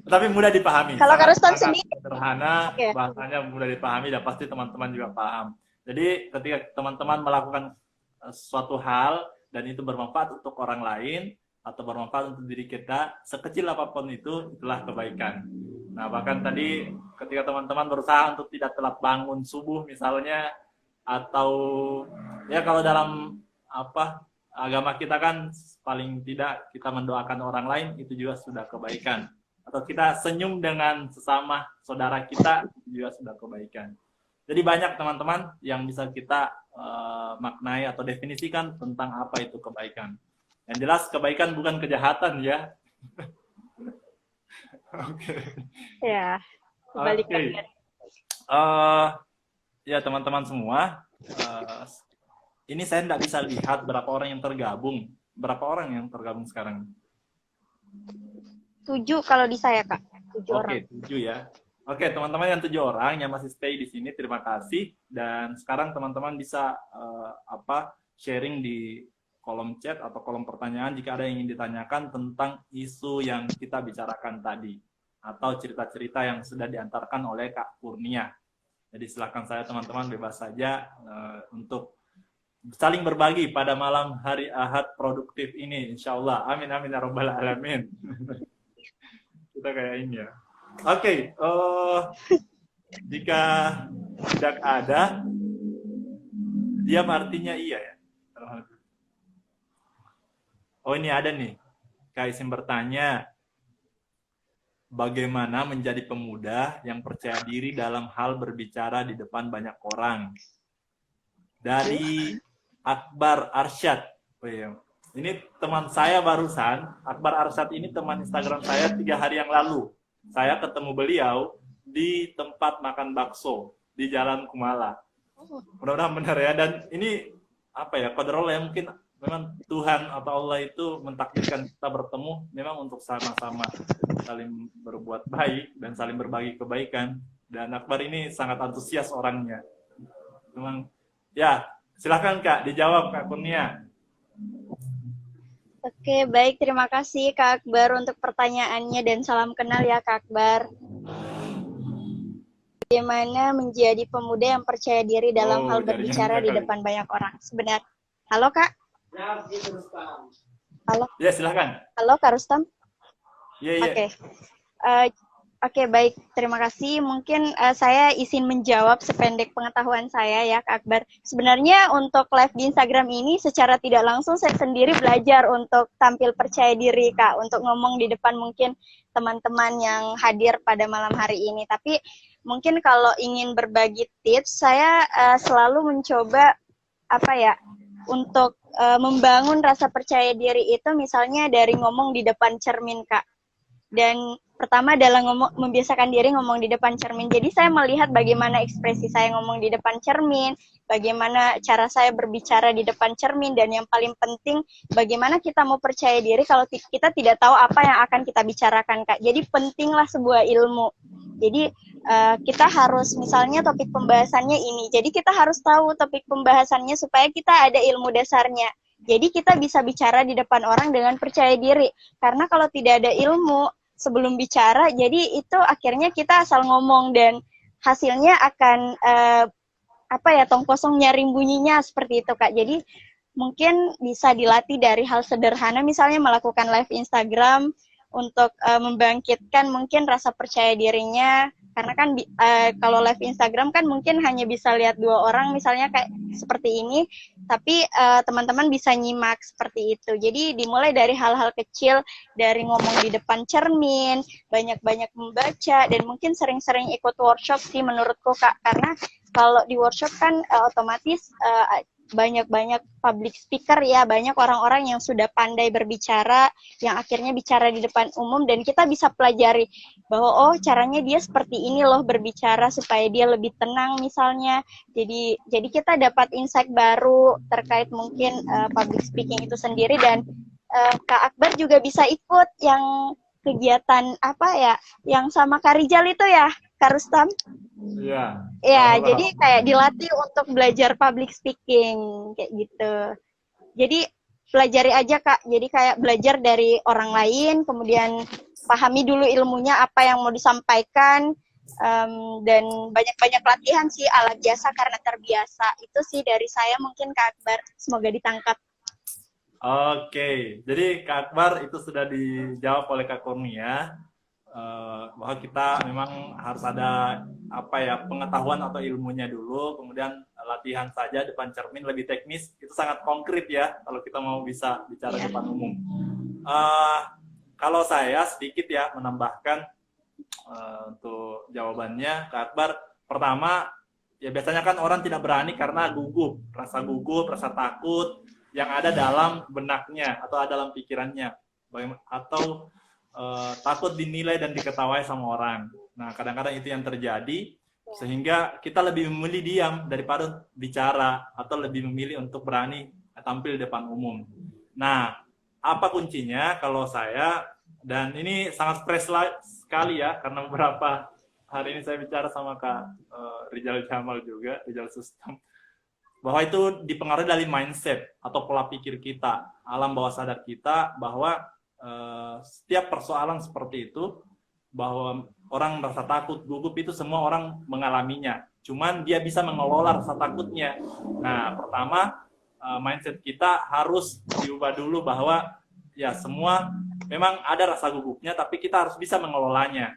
Tapi mudah dipahami. Kalau Kak Rustam sendiri sederhana, bahasanya mudah dipahami dan pasti teman-teman juga paham. Jadi ketika teman-teman melakukan suatu hal dan itu bermanfaat untuk orang lain atau bermanfaat untuk diri kita, sekecil apapun itu, itulah kebaikan. Nah, bahkan tadi ketika teman-teman berusaha untuk tidak telat bangun subuh misalnya, atau ya kalau dalam apa agama kita kan paling tidak kita mendoakan orang lain itu juga sudah kebaikan. Atau kita senyum dengan sesama saudara kita itu juga sudah kebaikan. Jadi banyak teman-teman yang bisa kita maknai atau definisikan tentang apa itu kebaikan. Yang jelas kebaikan bukan kejahatan ya. Oke. Ya, Oke. kebalikannya. Ya teman-teman semua, ini saya tidak bisa lihat berapa orang yang tergabung. Berapa orang yang tergabung sekarang? 7 kalau di saya, Kak. 7 orang. Oke, 7 ya. Oke, teman-teman yang 7 orang yang masih stay di sini, terima kasih. Dan sekarang teman-teman bisa sharing di kolom chat atau kolom pertanyaan jika ada yang ingin ditanyakan tentang isu yang kita bicarakan tadi atau cerita-cerita yang sudah diantarkan oleh Kak Kurnia. Jadi silakan saya teman-teman bebas saja untuk saling berbagi pada malam hari Ahad produktif ini, insya Allah. Amin amin ya robbal alamin. Kita kayak ini ya. Oke, jika tidak ada, diam artinya iya ya. Oh ini ada nih, Kak Isim bertanya, bagaimana menjadi pemuda yang percaya diri dalam hal berbicara di depan banyak orang? Dari Akbar Arsyad. Oh iya. Ini teman saya barusan, Akbar Arsyad ini teman Instagram saya 3 hari yang lalu. Saya ketemu beliau di tempat makan bakso di Jalan Kumala. Mudah-mudahan benar ya. Dan ini apa ya, qadarullah ya, mungkin memang Tuhan atau Allah itu mentakdirkan kita bertemu memang untuk sama-sama saling berbuat baik dan saling berbagi kebaikan. Dan Akbar ini sangat antusias orangnya. Memang ya, silakan Kak dijawab Kak Kurnia. Oke, baik. Terima kasih Kak Akbar untuk pertanyaannya dan salam kenal ya Kak Akbar. Bagaimana menjadi pemuda yang percaya diri dalam hal berbicara di depan banyak orang? Sebenarnya. Halo Kak? Halo? Ya, silakan. Halo Kak Rustam? Iya. Oke. Oke, baik. Terima kasih. Mungkin saya izin menjawab sependek pengetahuan saya ya, Kak Akbar. Sebenarnya untuk live di Instagram ini secara tidak langsung saya sendiri belajar untuk tampil percaya diri, Kak. Untuk ngomong di depan mungkin teman-teman yang hadir pada malam hari ini. Tapi mungkin kalau ingin berbagi tips, saya selalu mencoba untuk membangun rasa percaya diri itu misalnya dari ngomong di depan cermin, Kak. Dan pertama adalah membiasakan diri ngomong di depan cermin. Jadi saya melihat bagaimana ekspresi saya ngomong di depan cermin, bagaimana cara saya berbicara di depan cermin, dan yang paling penting bagaimana kita mau percaya diri kalau kita tidak tahu apa yang akan kita bicarakan, Kak. Jadi pentinglah sebuah ilmu. Jadi kita harus misalnya topik pembahasannya ini. Jadi kita harus tahu topik pembahasannya supaya kita ada ilmu dasarnya. Jadi kita bisa bicara di depan orang dengan percaya diri. Karena kalau tidak ada ilmu sebelum bicara, jadi itu akhirnya kita asal ngomong dan hasilnya akan tong kosong nyaring bunyinya seperti itu, Kak. Jadi mungkin bisa dilatih dari hal sederhana, misalnya melakukan live Instagram untuk membangkitkan mungkin rasa percaya dirinya. Karena kan kalau live Instagram kan mungkin hanya bisa lihat 2 orang misalnya kayak seperti ini, tapi teman-teman bisa nyimak seperti itu. Jadi dimulai dari hal-hal kecil, dari ngomong di depan cermin, banyak-banyak membaca, dan mungkin sering-sering ikut workshop sih menurutku, Kak. Karena kalau di workshop kan otomatis banyak-banyak public speaker ya, banyak orang-orang yang sudah pandai berbicara, yang akhirnya bicara di depan umum, dan kita bisa pelajari bahwa oh caranya dia seperti ini loh berbicara supaya dia lebih tenang misalnya. Jadi kita dapat insight baru terkait mungkin public speaking itu sendiri. Dan Kak Akbar juga bisa ikut yang kegiatan yang sama Kak Rijal itu ya, Kak Rustam? Iya. Ya, jadi kayak dilatih untuk belajar public speaking kayak gitu. Jadi pelajari aja, Kak. Jadi kayak belajar dari orang lain, kemudian pahami dulu ilmunya apa yang mau disampaikan, dan banyak-banyak latihan sih ala biasa karena terbiasa. Itu sih dari saya mungkin Kak Akbar. Semoga ditangkap. Oke, jadi Kak Akbar itu sudah dijawab oleh Kak Kurnia. bahwa kita memang harus ada apa ya, pengetahuan atau ilmunya dulu, kemudian latihan saja depan cermin lebih teknis, itu sangat konkret ya kalau kita mau bisa bicara depan umum. Kalau saya sedikit ya menambahkan untuk jawabannya Kak Akbar. Pertama, ya biasanya kan orang tidak berani karena gugup, rasa takut yang ada dalam benaknya atau ada dalam pikirannya, atau takut dinilai dan diketawai sama orang. Nah, kadang-kadang itu yang terjadi, sehingga kita lebih memilih diam daripada bicara, atau lebih memilih untuk berani tampil di depan umum. Nah, apa kuncinya kalau saya, dan ini sangat stres sekali ya, karena beberapa hari ini saya bicara sama Kak Rizal Jamal juga, Rizal Sustam, bahwa itu dipengaruhi dari mindset atau pola pikir kita, alam bawah sadar kita, bahwa setiap persoalan seperti itu, bahwa orang merasa takut, gugup, itu semua orang mengalaminya. Cuman dia bisa mengelola rasa takutnya. Nah, pertama, mindset kita harus diubah dulu bahwa ya semua memang ada rasa gugupnya, tapi kita harus bisa mengelolanya.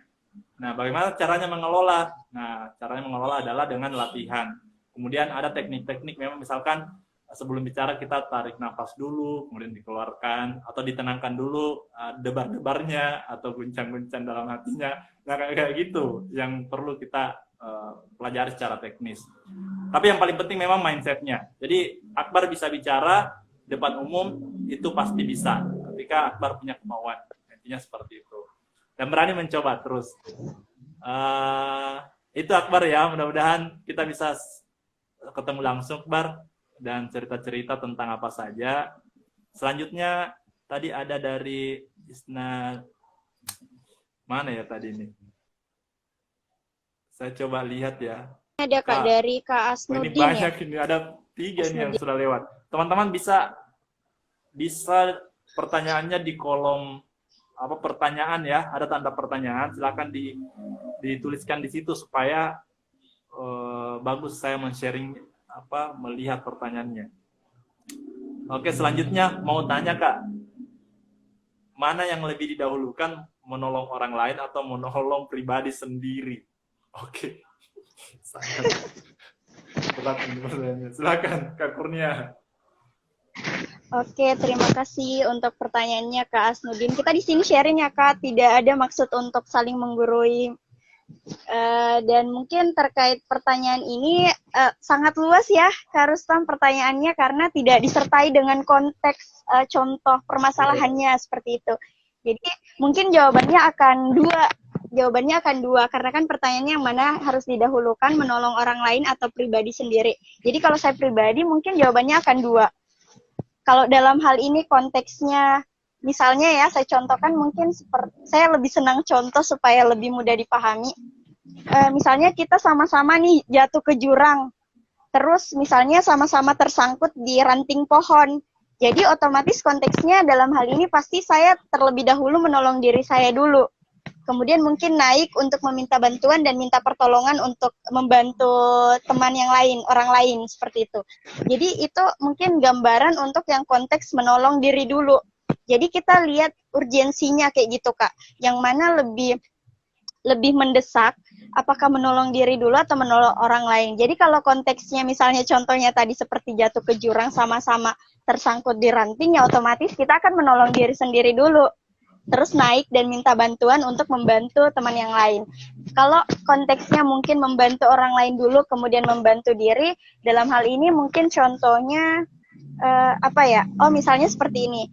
Nah, bagaimana caranya mengelola? Nah, caranya mengelola adalah dengan latihan. Kemudian ada teknik-teknik, memang misalkan sebelum bicara kita tarik nafas dulu, kemudian dikeluarkan, atau ditenangkan dulu debar-debarnya, atau guncang-guncang dalam hatinya. Nah, kayak gitu yang perlu kita pelajari secara teknis. Tapi yang paling penting memang mindsetnya. Jadi Akbar bisa bicara depan umum, itu pasti bisa ketika Akbar punya kemauan. Intinya seperti itu. Dan berani mencoba terus. Itu Akbar ya, mudah-mudahan kita bisa ketemu langsung Akbar, dan cerita-cerita tentang apa saja. Selanjutnya tadi ada dari Isna, mana ya tadi ini? Saya coba lihat ya. Ada Kak dari Kak Asnudin. Ini banyak ya? Ini ada 3 nih yang sudah lewat. Teman-teman bisa pertanyaannya di kolom pertanyaan ya, ada tanda pertanyaan, silakan dituliskan di situ supaya bagus saya men-sharing melihat pertanyaannya. Oke, selanjutnya mau tanya Kak, mana yang lebih didahulukan, menolong orang lain atau menolong pribadi sendiri? Oke. Berat ini pertanyaannya. Silakan Kak Kurnia. Oke, terima kasih untuk pertanyaannya Kak Asnudin. Kita di sini sharing ya Kak, tidak ada maksud untuk saling menggurui. Dan mungkin terkait pertanyaan ini sangat luas ya Kak Rustam pertanyaannya, karena tidak disertai dengan konteks contoh permasalahannya seperti itu. Jadi mungkin jawabannya akan dua, karena kan pertanyaannya yang mana harus didahulukan, menolong orang lain atau pribadi sendiri. Jadi kalau saya pribadi mungkin jawabannya akan dua. Kalau dalam hal ini konteksnya, misalnya ya, saya contohkan mungkin saya lebih senang contoh supaya lebih mudah dipahami. Misalnya kita sama-sama nih jatuh ke jurang, terus misalnya sama-sama tersangkut di ranting pohon. Jadi otomatis konteksnya dalam hal ini pasti saya terlebih dahulu menolong diri saya dulu. Kemudian mungkin naik untuk meminta bantuan dan minta pertolongan untuk membantu teman yang lain, orang lain, seperti itu. Jadi itu mungkin gambaran untuk yang konteks menolong diri dulu. Jadi kita lihat urgensinya kayak gitu Kak. Yang mana lebih mendesak, apakah menolong diri dulu atau menolong orang lain. Jadi kalau konteksnya misalnya contohnya tadi seperti jatuh ke jurang sama-sama tersangkut di ranting, ya otomatis kita akan menolong diri sendiri dulu. Terus naik dan minta bantuan untuk membantu teman yang lain. Kalau konteksnya mungkin membantu orang lain dulu, kemudian membantu diri, dalam hal ini mungkin contohnya misalnya seperti ini.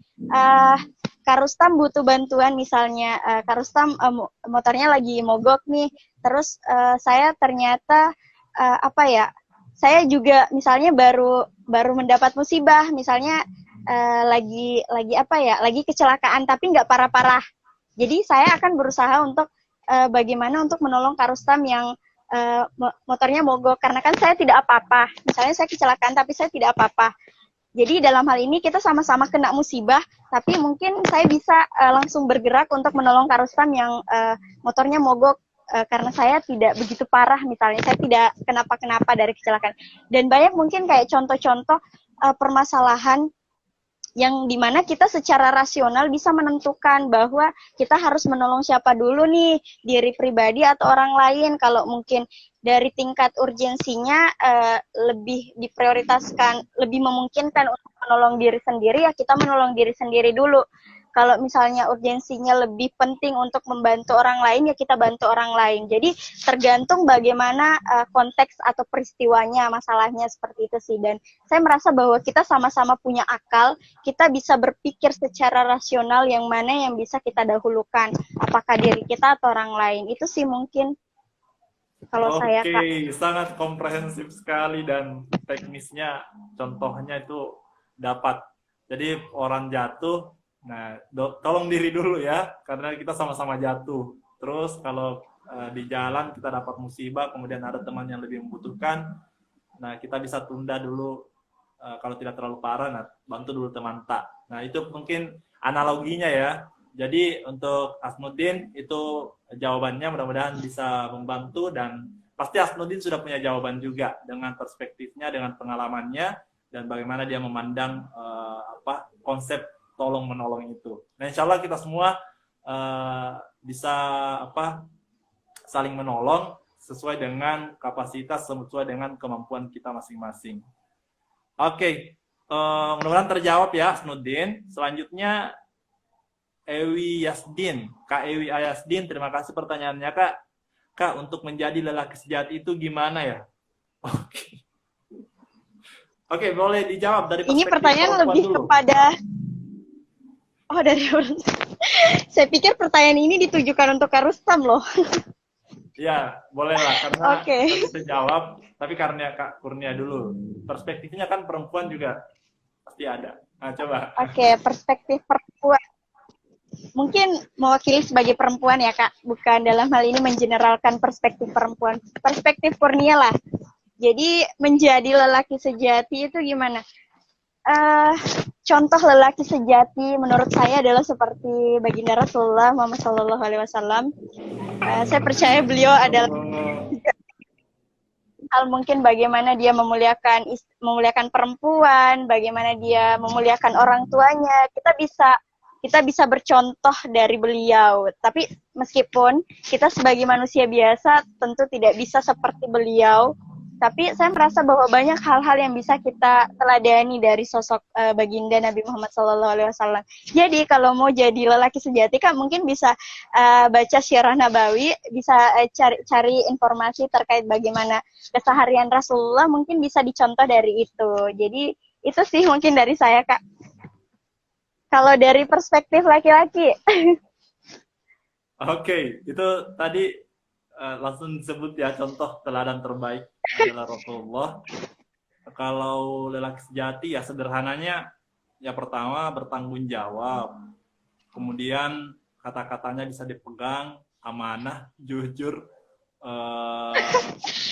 Kak Rustam butuh bantuan misalnya, Kak Rustam motornya lagi mogok nih, terus saya ternyata saya juga misalnya baru mendapat musibah, misalnya lagi kecelakaan tapi nggak parah-parah. Jadi saya akan berusaha untuk bagaimana untuk menolong Kak Rustam yang motornya mogok, karena kan saya tidak apa-apa. Misalnya saya kecelakaan tapi saya tidak apa-apa. Jadi dalam hal ini kita sama-sama kena musibah, tapi mungkin saya bisa langsung bergerak untuk menolong Kak Rustam yang motornya mogok, karena saya tidak begitu parah, misalnya saya tidak kenapa-kenapa dari kecelakaan. Dan banyak mungkin kayak contoh-contoh permasalahan yang dimana kita secara rasional bisa menentukan bahwa kita harus menolong siapa dulu nih, diri pribadi atau orang lain. Kalau mungkin dari tingkat urgensinya lebih diprioritaskan, lebih memungkinkan untuk menolong diri sendiri, ya kita menolong diri sendiri dulu. Kalau misalnya urgensinya lebih penting untuk membantu orang lain, ya kita bantu orang lain. Jadi tergantung bagaimana konteks atau peristiwanya, masalahnya seperti itu sih. Dan saya merasa bahwa kita sama-sama punya akal, kita bisa berpikir secara rasional yang mana yang bisa kita dahulukan, apakah diri kita atau orang lain. Itu sih mungkin kalau saya, Kak. Oke, sangat komprehensif sekali dan teknisnya, contohnya itu dapat. Jadi orang jatuh, nah tolong diri dulu ya, karena kita sama-sama jatuh. Terus kalau di jalan kita dapat musibah, kemudian ada teman yang lebih membutuhkan, nah kita bisa tunda dulu, kalau tidak terlalu parah, nah bantu dulu teman tak. Nah itu mungkin analoginya ya. Jadi untuk Asnuddin itu jawabannya mudah-mudahan bisa membantu, dan pasti Asnuddin sudah punya jawaban juga dengan perspektifnya, dengan pengalamannya, dan bagaimana dia memandang konsep tolong menolong itu. Nah, insya Allah kita semua bisa saling menolong sesuai dengan kapasitas, sesuai dengan kemampuan kita masing-masing. Oke, mudah-mudahan terjawab ya Asnuddin. Selanjutnya Ewi Yasdin, Kak Ewi Yasdin, terima kasih pertanyaannya Kak. Kak, untuk menjadi lelaki sejati itu gimana ya? Oke. Oke, boleh dijawab dari perspektif Ini pertanyaan lebih dulu. kepada dari saya pikir pertanyaan ini ditujukan untuk Kak Rustam loh. Ya, boleh lah, karena Oke. bisa jawab, tapi karena Kak Kurnia dulu. Perspektifnya kan perempuan juga pasti ada. Nah, coba. Oke, perspektif perempuan. Mungkin mewakili sebagai perempuan ya Kak, bukan dalam hal ini mengeneralkan perspektif perempuan. Perspektif Kurnia lah. Jadi menjadi lelaki sejati itu gimana? Contoh lelaki sejati menurut saya adalah seperti baginda Rasulullah Muhammad SAW. Saya percaya beliau adalah hal mungkin bagaimana dia memuliakan perempuan, bagaimana dia memuliakan orang tuanya. Kita bisa bercontoh dari beliau. Tapi meskipun kita sebagai manusia biasa tentu tidak bisa seperti beliau, tapi saya merasa bahwa banyak hal-hal yang bisa kita teladani dari sosok baginda Nabi Muhammad SAW. Jadi kalau mau jadi lelaki sejati Kak, mungkin bisa baca Sirah Nabawi, bisa cari informasi terkait bagaimana keseharian Rasulullah, mungkin bisa dicontoh dari itu. Jadi itu sih mungkin dari saya Kak. Kalau dari perspektif laki-laki. Oke, itu tadi langsung disebut ya, contoh teladan terbaik adalah Rasulullah. Kalau lelaki sejati ya sederhananya, ya pertama bertanggung jawab, kemudian kata-katanya bisa dipegang, amanah, jujur.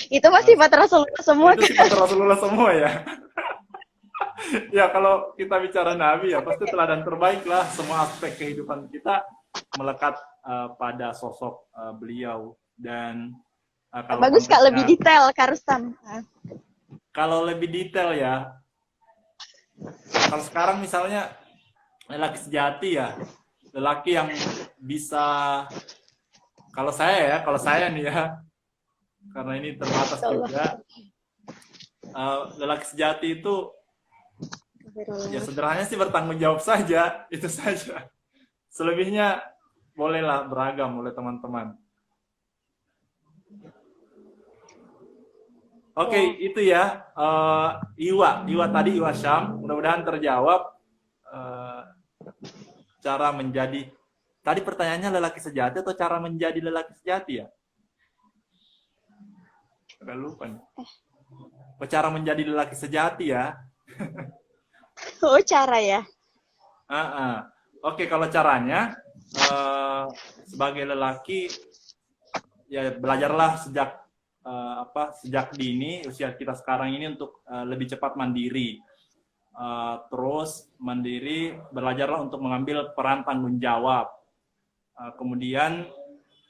Itu masih sifat Rasulullah semua. Itu sifat Rasulullah semua ya. Ya kalau kita bicara Nabi ya pasti teladan terbaik lah, semua aspek kehidupan kita melekat pada sosok beliau. Dan kalau bagus Kak, lebih detail Kak Rustam. Kalau lebih detail ya, kalau sekarang misalnya lelaki sejati ya, lelaki yang bisa, kalau saya nih ya, karena ini terbatas juga, lelaki sejati itu ya sederhananya sih bertanggung jawab saja, itu saja. Selebihnya bolehlah beragam oleh teman-teman. Oke, itu ya. Iwa tadi, Iwa Syam. Mudah-mudahan terjawab cara menjadi. Tadi pertanyaannya lelaki sejati atau cara menjadi lelaki sejati ya? Agak lupa nih. Cara menjadi lelaki sejati ya? Oh, cara ya? Oke, kalau caranya sebagai lelaki ya belajarlah sejak dini usia kita sekarang ini untuk lebih cepat mandiri. Terus mandiri, belajarlah untuk mengambil peran tanggung jawab. Kemudian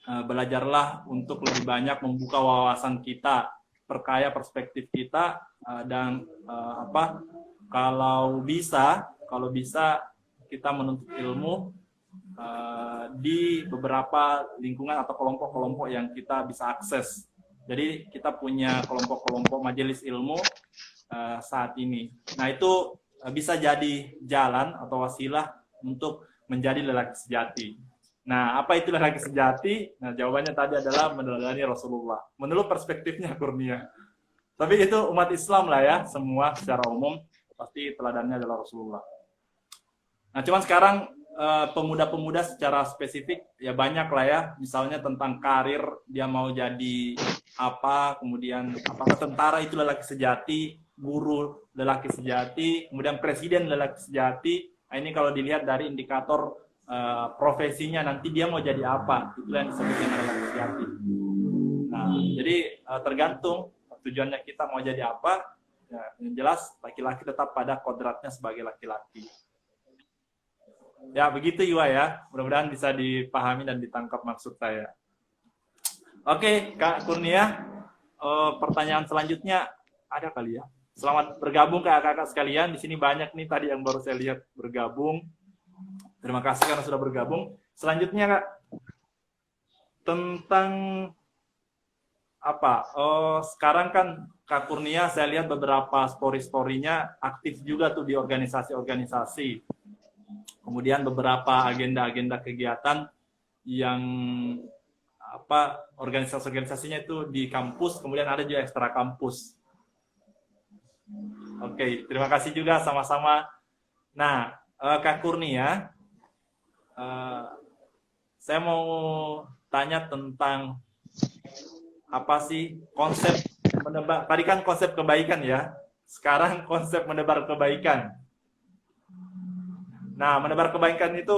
belajarlah untuk lebih banyak membuka wawasan kita, perkaya perspektif kita, dan kalau kalau bisa kita menuntut ilmu di beberapa lingkungan atau kelompok-kelompok yang kita bisa akses. Jadi kita punya kelompok-kelompok majelis ilmu saat ini. Nah itu bisa jadi jalan atau wasilah untuk menjadi lelaki sejati. Nah, apa itu lelaki sejati? Nah, jawabannya tadi adalah meneladani Rasulullah. Menurut perspektifnya Kurnia. Tapi itu umat Islam lah ya, semua secara umum pasti teladannya adalah Rasulullah. Nah, cuman sekarang pemuda-pemuda secara spesifik ya banyak lah ya, misalnya tentang karir, dia mau jadi apa, kemudian apakah tentara itu lelaki sejati, guru lelaki sejati, kemudian presiden lelaki sejati. Nah, ini kalau dilihat dari indikator profesinya nanti dia mau jadi apa, itulah yang disebut dengan lelaki sejati. Nah, jadi tergantung tujuannya kita mau jadi apa. Ya, yang jelas laki-laki tetap pada kodratnya sebagai laki-laki. Ya begitu Iwa ya, mudah-mudahan bisa dipahami dan ditangkap maksud saya. Oke Kak Kurnia, pertanyaan selanjutnya ada kali ya. Selamat bergabung kakak-kakak sekalian, di sini banyak nih tadi yang baru saya lihat bergabung. Terima kasih karena sudah bergabung. Selanjutnya Kak, tentang apa? Sekarang kan Kak Kurnia saya lihat beberapa story-storynya aktif juga tuh di organisasi-organisasi. Kemudian beberapa agenda-agenda kegiatan yang apa organisasi-organisasinya itu di kampus, kemudian ada juga ekstra kampus. Oke, terima kasih juga sama-sama. Nah, Kak Kurnia, saya mau tanya tentang apa sih konsep menebar, tadi kan konsep kebaikan ya, sekarang konsep menebar kebaikan. Nah, menebar kebaikan itu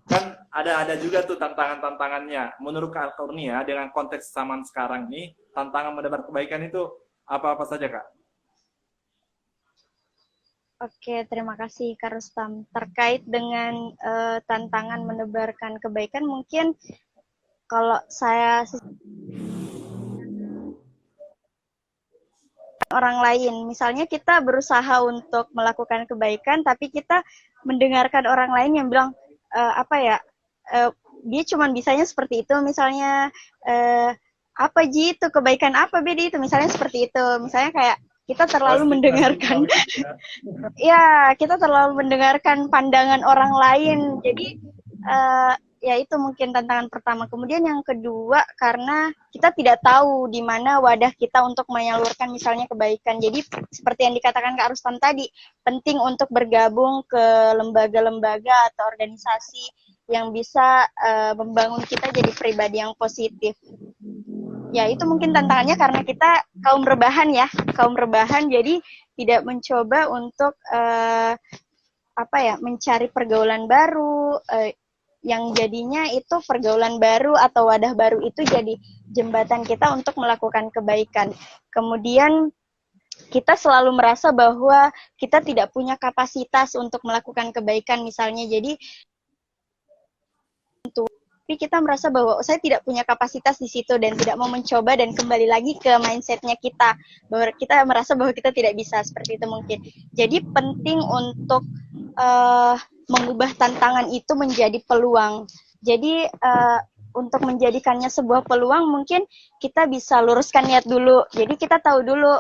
kan ada juga tuh tantangan-tantangannya. Menurut Kak Kurnia dengan konteks zaman sekarang nih, tantangan menebar kebaikan itu apa-apa saja, Kak? Oke, terima kasih Kak Rustam. Terkait dengan tantangan menebarkan kebaikan, mungkin kalau saya orang lain, misalnya kita berusaha untuk melakukan kebaikan, tapi kita mendengarkan orang lain yang bilang dia cuma bisanya seperti itu, misalnya apa Ji itu kebaikan apa beda itu, misalnya seperti itu, misalnya kayak kita terlalu mendengarkan, ya kita terlalu mendengarkan pandangan orang lain, jadi ya itu mungkin tantangan pertama. Kemudian yang kedua, karena kita tidak tahu di mana wadah kita untuk menyalurkan misalnya kebaikan. Jadi seperti yang dikatakan Kak Rustam tadi, penting untuk bergabung ke lembaga-lembaga atau organisasi yang bisa membangun kita jadi pribadi yang positif. Ya itu mungkin tantangannya karena kita kaum rebahan jadi tidak mencoba untuk mencari pergaulan baru, yang jadinya itu pergaulan baru atau wadah baru itu jadi jembatan kita untuk melakukan kebaikan. Kemudian kita selalu merasa bahwa kita tidak punya kapasitas untuk melakukan kebaikan misalnya, jadi tapi kita merasa bahwa saya tidak punya kapasitas di situ dan tidak mau mencoba, dan kembali lagi ke mindsetnya kita bahwa kita merasa bahwa kita tidak bisa, seperti itu mungkin. Jadi penting untuk mengubah tantangan itu menjadi peluang. Jadi untuk menjadikannya sebuah peluang, mungkin kita bisa luruskan niat dulu. Jadi kita tahu dulu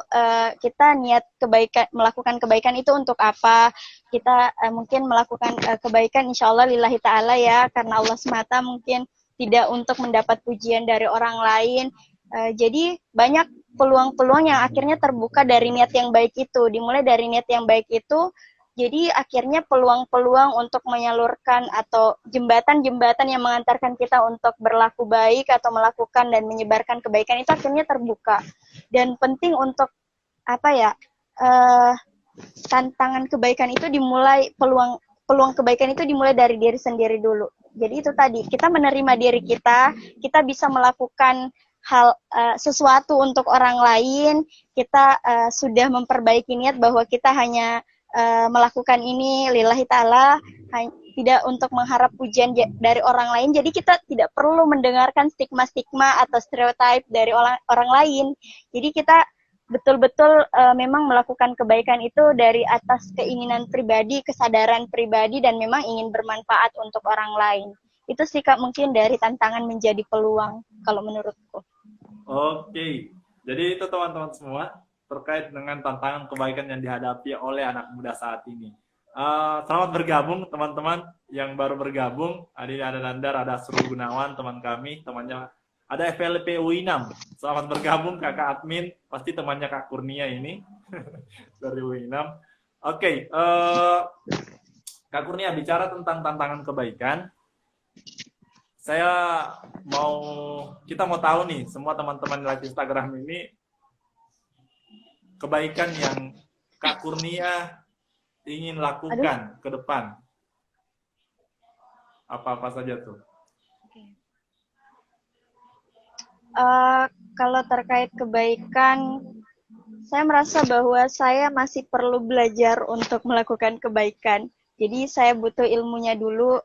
kita niat kebaikan, melakukan kebaikan itu untuk apa. Kita mungkin melakukan kebaikan insya Allah lillahi ta'ala ya, karena Allah semata, mungkin tidak untuk mendapat pujian dari orang lain. Jadi banyak peluang-peluang yang akhirnya terbuka dari niat yang baik itu. Dimulai dari niat yang baik itu, jadi akhirnya peluang-peluang untuk menyalurkan atau jembatan-jembatan yang mengantarkan kita untuk berlaku baik atau melakukan dan menyebarkan kebaikan itu akhirnya terbuka. Dan penting untuk tantangan kebaikan itu dimulai, peluang kebaikan itu dimulai dari diri sendiri dulu. Jadi itu tadi, kita menerima diri kita bisa melakukan hal sesuatu untuk orang lain, kita sudah memperbaiki niat bahwa kita hanya melakukan ini lillahi ta'ala, tidak untuk mengharap pujian dari orang lain. Jadi kita tidak perlu mendengarkan stigma-stigma atau stereotip dari orang lain. Jadi kita betul-betul memang melakukan kebaikan itu dari atas keinginan pribadi, kesadaran pribadi, dan memang ingin bermanfaat untuk orang lain. Itu sih Kak mungkin dari tantangan menjadi peluang kalau menurutku. Oke, jadi itu teman-teman semua terkait dengan tantangan kebaikan yang dihadapi oleh anak muda saat ini. Selamat bergabung teman-teman yang baru bergabung. Ada Nandar, ada Sru Gunawan, teman kami, temannya ada FLP UI6. Selamat bergabung kakak admin, pasti temannya Kak Kurnia ini dari UI6. Oke, Kak Kurnia bicara tentang tantangan kebaikan. Kita mau tahu nih, semua teman-teman live Instagram ini, kebaikan yang Kak Kurnia ingin lakukan ke depan. Apa-apa saja tuh? Kalau terkait kebaikan, saya merasa bahwa saya masih perlu belajar untuk melakukan kebaikan. Jadi saya butuh ilmunya dulu,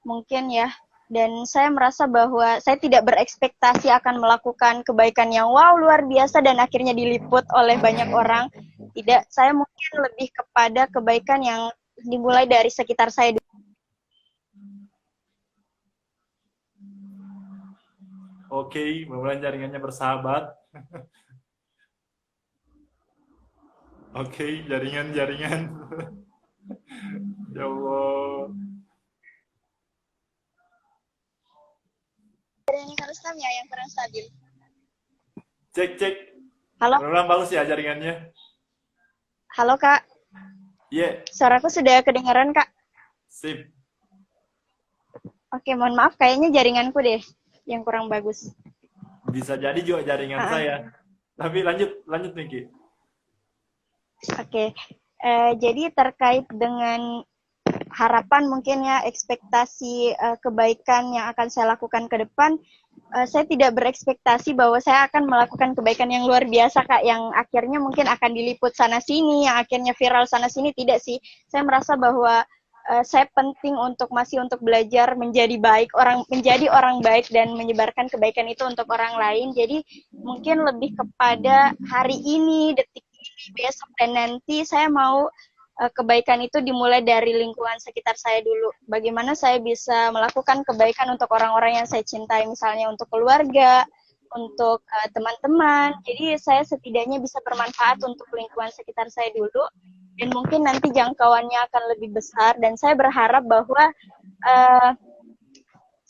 mungkin ya. Dan saya merasa bahwa saya tidak berekspektasi akan melakukan kebaikan yang wow, luar biasa, dan akhirnya diliput oleh banyak orang. Tidak, saya mungkin lebih kepada kebaikan yang dimulai dari sekitar saya dulu. Oke, mudah-mudahan jaringannya bersahabat. Oke, jaringan. Ya Allah. Jaringan harus ya yang kurang stabil. Cek. Halo? Mudah-mudahan bagus ya jaringannya. Halo Kak. Iya. Yeah. Suaraku sudah kedengaran Kak. Sip. Oke, mohon maaf kayaknya jaringanku deh yang kurang bagus. Bisa jadi juga jaringan saya. Tapi lanjut Niki. Oke. Jadi terkait dengan harapan mungkin ya, ekspektasi kebaikan yang akan saya lakukan ke depan, saya tidak berekspektasi bahwa saya akan melakukan kebaikan yang luar biasa Kak, yang akhirnya mungkin akan diliput sana sini, yang akhirnya viral sana sini. Tidak sih. Saya merasa bahwa saya penting masih untuk belajar menjadi orang baik dan menyebarkan kebaikan itu untuk orang lain. Jadi mungkin lebih kepada hari ini, detik ini, besok dan nanti saya mau kebaikan itu dimulai dari lingkungan sekitar saya dulu. Bagaimana saya bisa melakukan kebaikan untuk orang-orang yang saya cintai, misalnya untuk keluarga, untuk teman-teman. Jadi saya setidaknya bisa bermanfaat untuk lingkungan sekitar saya dulu, dan mungkin nanti jangkauannya akan lebih besar. Dan saya berharap bahwa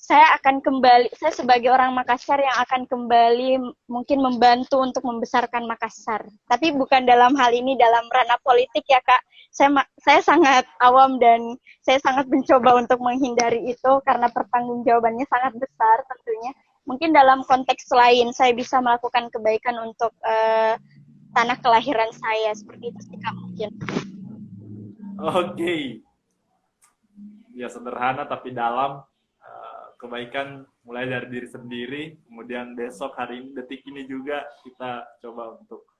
saya sebagai orang Makassar yang akan kembali mungkin membantu untuk membesarkan Makassar. Tapi bukan dalam hal ini dalam ranah politik ya Kak. Saya sangat awam dan saya sangat mencoba untuk menghindari itu karena pertanggungjawabannya sangat besar tentunya. Mungkin dalam konteks lain saya bisa melakukan kebaikan untuk tanah kelahiran saya, seperti itu sih Kak mungkin. Oke. Ya sederhana tapi dalam. Kebaikan mulai dari diri sendiri, kemudian besok, hari ini, detik ini juga kita coba untuk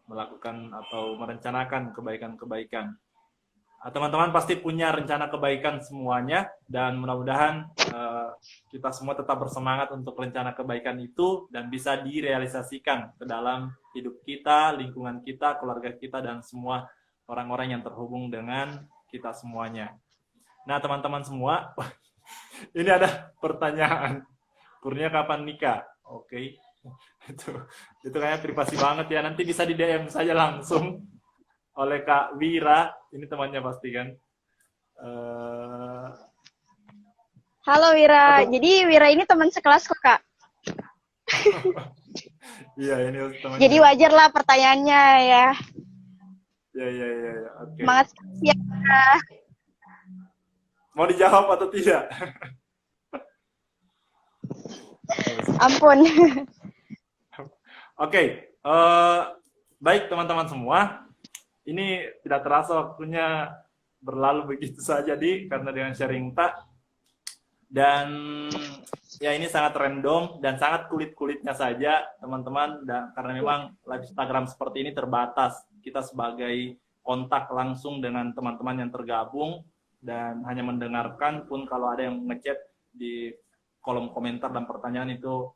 melakukan atau merencanakan kebaikan-kebaikan. Teman-teman pasti punya rencana kebaikan semuanya, dan mudah-mudahan kita semua tetap bersemangat untuk rencana kebaikan itu dan bisa direalisasikan ke dalam hidup kita, lingkungan kita, keluarga kita, dan semua orang-orang yang terhubung dengan kita semuanya. Nah, teman-teman semua, ini ada pertanyaan. Kurnia kapan nikah? Oke. Itu kayaknya privasi banget ya. Nanti bisa di DM saja langsung oleh Kak Wira. Ini temannya pasti kan. Halo Wira. Jadi Wira ini teman sekelas kok Kak. Iya, ini temannya. Jadi wajar lah pertanyaannya ya. Iya. Oke. Semangat ya. Mau dijawab atau tidak? Ampun. Oke. Baik teman-teman semua. Ini tidak terasa waktunya berlalu begitu saja karena dengan sharing tak. Dan ya ini sangat random dan sangat kulit-kulitnya saja teman-teman. Dan karena memang live Instagram seperti ini terbatas. Kita sebagai kontak langsung dengan teman-teman yang tergabung. Dan hanya mendengarkan pun kalau ada yang ngechat di kolom komentar dan pertanyaan itu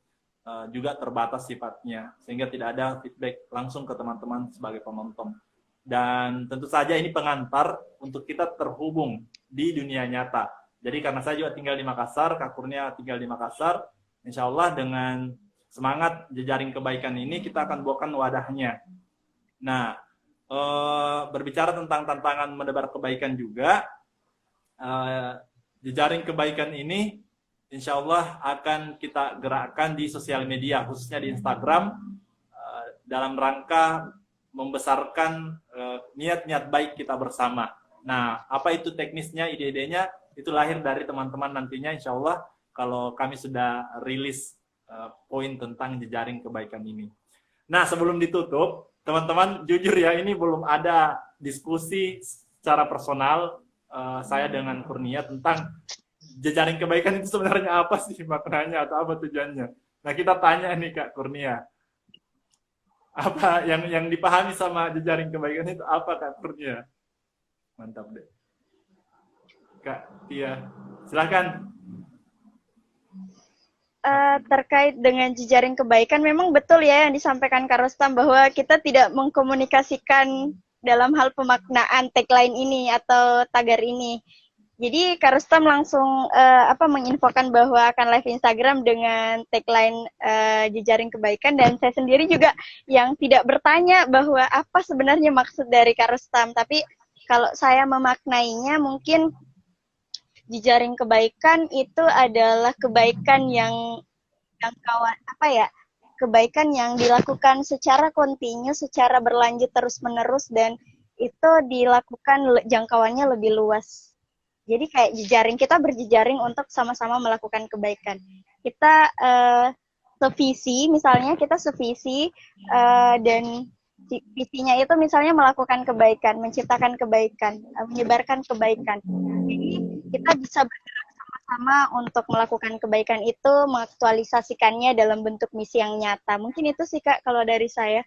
juga terbatas sifatnya, sehingga tidak ada feedback langsung ke teman-teman sebagai penonton. Dan tentu saja ini pengantar untuk kita terhubung di dunia nyata. Jadi karena saya juga tinggal di Makassar, Kak Kurnia tinggal di Makassar, insya Allah dengan semangat jejaring kebaikan ini kita akan buatkan wadahnya. Nah, berbicara tentang tantangan menebar kebaikan juga, jejaring kebaikan ini insya Allah akan kita gerakkan di sosial media, khususnya di Instagram, dalam rangka membesarkan niat-niat baik kita bersama. Nah, apa itu teknisnya, ide-idenya, itu lahir dari teman-teman nantinya insya Allah kalau kami sudah rilis poin tentang jejaring kebaikan ini. Nah, sebelum ditutup, teman-teman jujur ya, ini belum ada diskusi secara personal saya dengan Kurnia tentang jejaring kebaikan itu sebenarnya apa sih maknanya atau apa tujuannya. Nah, kita tanya nih Kak Kurnia, apa yang dipahami sama jejaring kebaikan itu apa Kak Kurnia? Mantap deh. Kak Tia, silakan. Terkait dengan jejaring kebaikan, memang betul ya yang disampaikan Kak Rustam bahwa kita tidak mengkomunikasikan dalam hal pemaknaan tagline ini atau tagar ini. Jadi Kak Rustam langsung menginfokan bahwa akan live Instagram dengan tagline jejaring kebaikan, dan saya sendiri juga yang tidak bertanya bahwa apa sebenarnya maksud dari Kak Rustam. Tapi kalau saya memaknainya, mungkin jejaring kebaikan itu adalah kebaikan yang kebaikan yang dilakukan secara kontinu, secara berlanjut terus-menerus, dan itu dilakukan jangkauannya lebih luas. Jadi kayak jejaring, kita berjejaring untuk sama-sama melakukan kebaikan. Kita sevisi, misalnya kita sevisi dan visinya itu misalnya melakukan kebaikan, menciptakan kebaikan, menyebarkan kebaikan. Jadi kita bisa bergerak sama-sama untuk melakukan kebaikan itu, mengaktualisasikannya dalam bentuk misi yang nyata. Mungkin itu sih Kak kalau dari saya.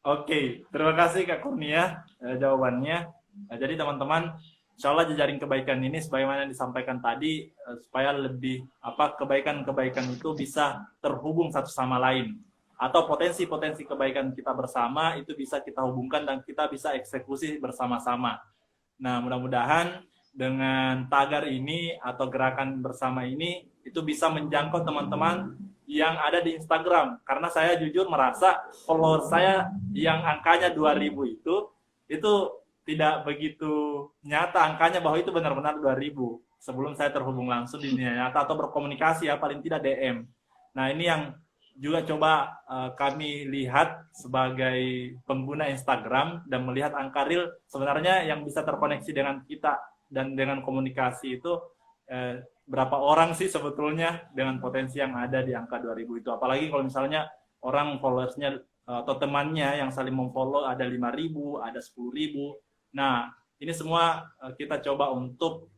Oke, terima kasih Kak Kurnia jawabannya. Jadi teman-teman, insya Allah jejaring kebaikan ini sebagaimana disampaikan tadi, supaya lebih kebaikan-kebaikan itu bisa terhubung satu sama lain, atau potensi-potensi kebaikan kita bersama itu bisa kita hubungkan dan kita bisa eksekusi bersama-sama. Nah, mudah-mudahan dengan tagar ini atau gerakan bersama ini itu bisa menjangkau teman-teman yang ada di Instagram, karena saya jujur merasa follower saya yang angkanya 2000 itu tidak begitu nyata angkanya bahwa itu benar-benar 2000 sebelum saya terhubung langsung di dunia nyata atau berkomunikasi ya, paling tidak DM. Nah, ini yang juga coba kami lihat sebagai pengguna Instagram dan melihat angka real sebenarnya yang bisa terkoneksi dengan kita dan dengan komunikasi itu berapa orang sih sebetulnya dengan potensi yang ada di angka 2000 itu. Apalagi kalau misalnya orang followersnya atau temannya yang saling memfollow ada 5000, ada 10.000. Nah, ini semua kita coba untuk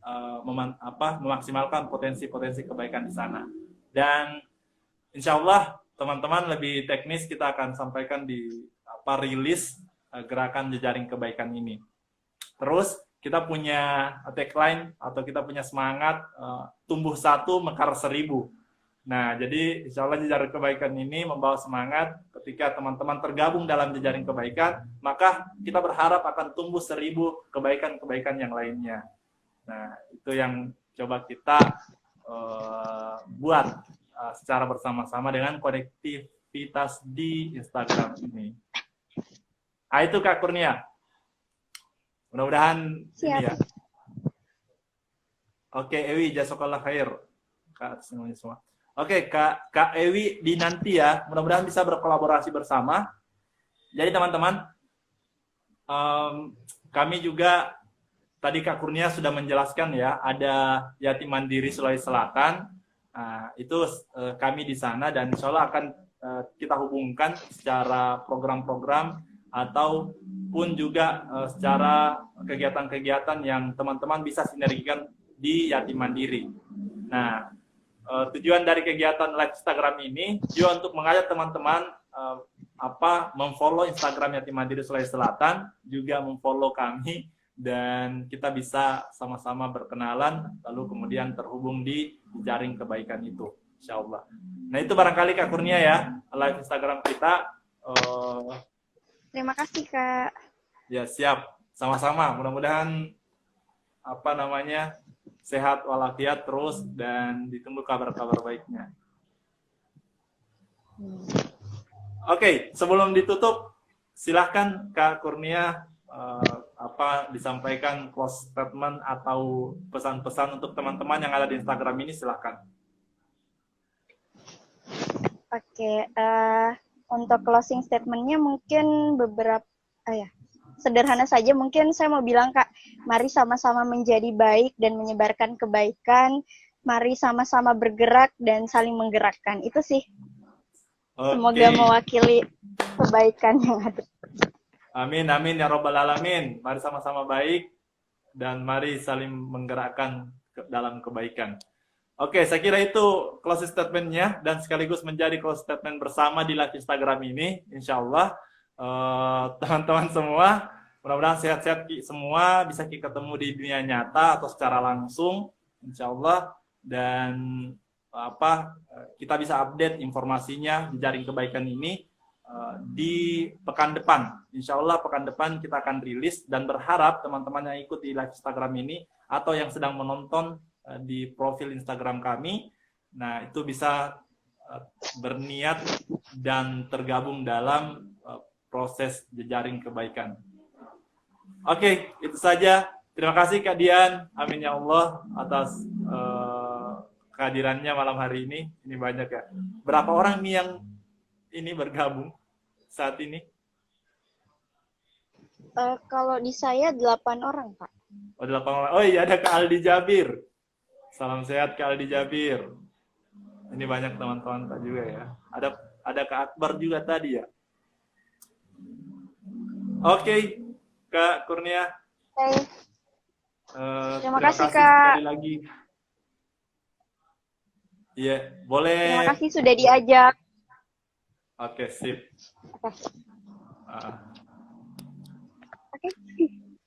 memaksimalkan potensi-potensi kebaikan di sana. Dan insya Allah teman-teman lebih teknis kita akan sampaikan di rilis gerakan jejaring kebaikan ini. Terus kita punya tagline atau kita punya semangat tumbuh satu mekar 1000. Nah, jadi insya Allah jejaring kebaikan ini membawa semangat ketika teman-teman tergabung dalam jejaring kebaikan, maka kita berharap akan tumbuh 1000 kebaikan-kebaikan yang lainnya. Nah, itu yang coba kita buat secara bersama-sama dengan konektivitas di Instagram ini. Ah, itu Kak Kurnia. Mudah-mudahan ini ya. Oke, Ewi, jazakallah khair. Kak, semuanya semua. Oke, Kak Ewi dinanti ya. Mudah-mudahan bisa berkolaborasi bersama. Jadi teman-teman, kami juga tadi Kak Kurnia sudah menjelaskan ya, ada Yatim Mandiri Sulawesi Selatan. Nah, itu kami di sana dan insya Allah akan kita hubungkan secara program-program ataupun juga secara kegiatan-kegiatan yang teman-teman bisa sinergikan di Yatim Mandiri. Nah, tujuan dari kegiatan live Instagram ini juga untuk mengajak teman-teman memfollow Instagram Yatim Mandiri Sulawesi Selatan, juga memfollow kami, dan kita bisa sama-sama berkenalan lalu kemudian terhubung di jejaring kebaikan itu. Insya Allah. Nah itu barangkali Kak Kurnia ya, live Instagram kita. Terima kasih, Kak. Ya siap, sama-sama. Mudah-mudahan apa namanya sehat walafiat terus dan ditunggu kabar-kabar baiknya. Oke, sebelum ditutup, silahkan Kak Kurnia disampaikan close statement atau pesan-pesan untuk teman-teman yang ada di Instagram ini, silahkan. Oke, untuk closing statement-nya mungkin sederhana saja. Mungkin saya mau bilang, Kak, mari sama-sama menjadi baik dan menyebarkan kebaikan. Mari sama-sama bergerak dan saling menggerakkan. Itu sih. Semoga mewakili kebaikan yang ada. Amin, amin ya robbal alamin. Mari sama-sama baik dan mari saling menggerakkan dalam kebaikan. Oke, saya kira itu closing statement-nya dan sekaligus menjadi closing statement bersama di live Instagram ini. Insya Allah teman-teman semua, mudah-mudahan sehat-sehat semua, bisa ketemu di dunia nyata atau secara langsung, insya Allah. Dan kita bisa update informasinya di jaring kebaikan ini di pekan depan. Insya Allah pekan depan kita akan rilis dan berharap teman-teman yang ikut di live Instagram ini atau yang sedang menonton di profil Instagram kami, nah itu bisa berniat dan tergabung dalam proses jejaring kebaikan. Oke, itu saja. Terima kasih Kak Dian. Amin ya Allah atas kehadirannya malam hari ini. Ini banyak ya. Berapa orang nih yang ini bergabung saat ini? Kalau di saya 8 orang, Pak. Oh, 8 orang. Oh iya, ada Kak Aldi Jabir. Salam sehat Kak Aldi Jabir. Ini banyak teman-teman Kak juga ya. Ada Kak Akbar juga tadi ya. Oke, Kak Kurnia. Oke. Terima kasih Kak. Sekali lagi. Iya, boleh. Terima kasih sudah diajak. Oke, sip.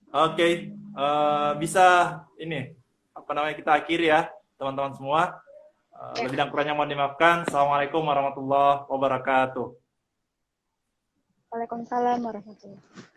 Oke, bisa ini kita akhiri ya, teman-teman semua. Lebih dan kurangnya mohon dimaafkan. Assalamualaikum warahmatullahi wabarakatuh. Waalaikumsalam warahmatullahi wabarakatuh.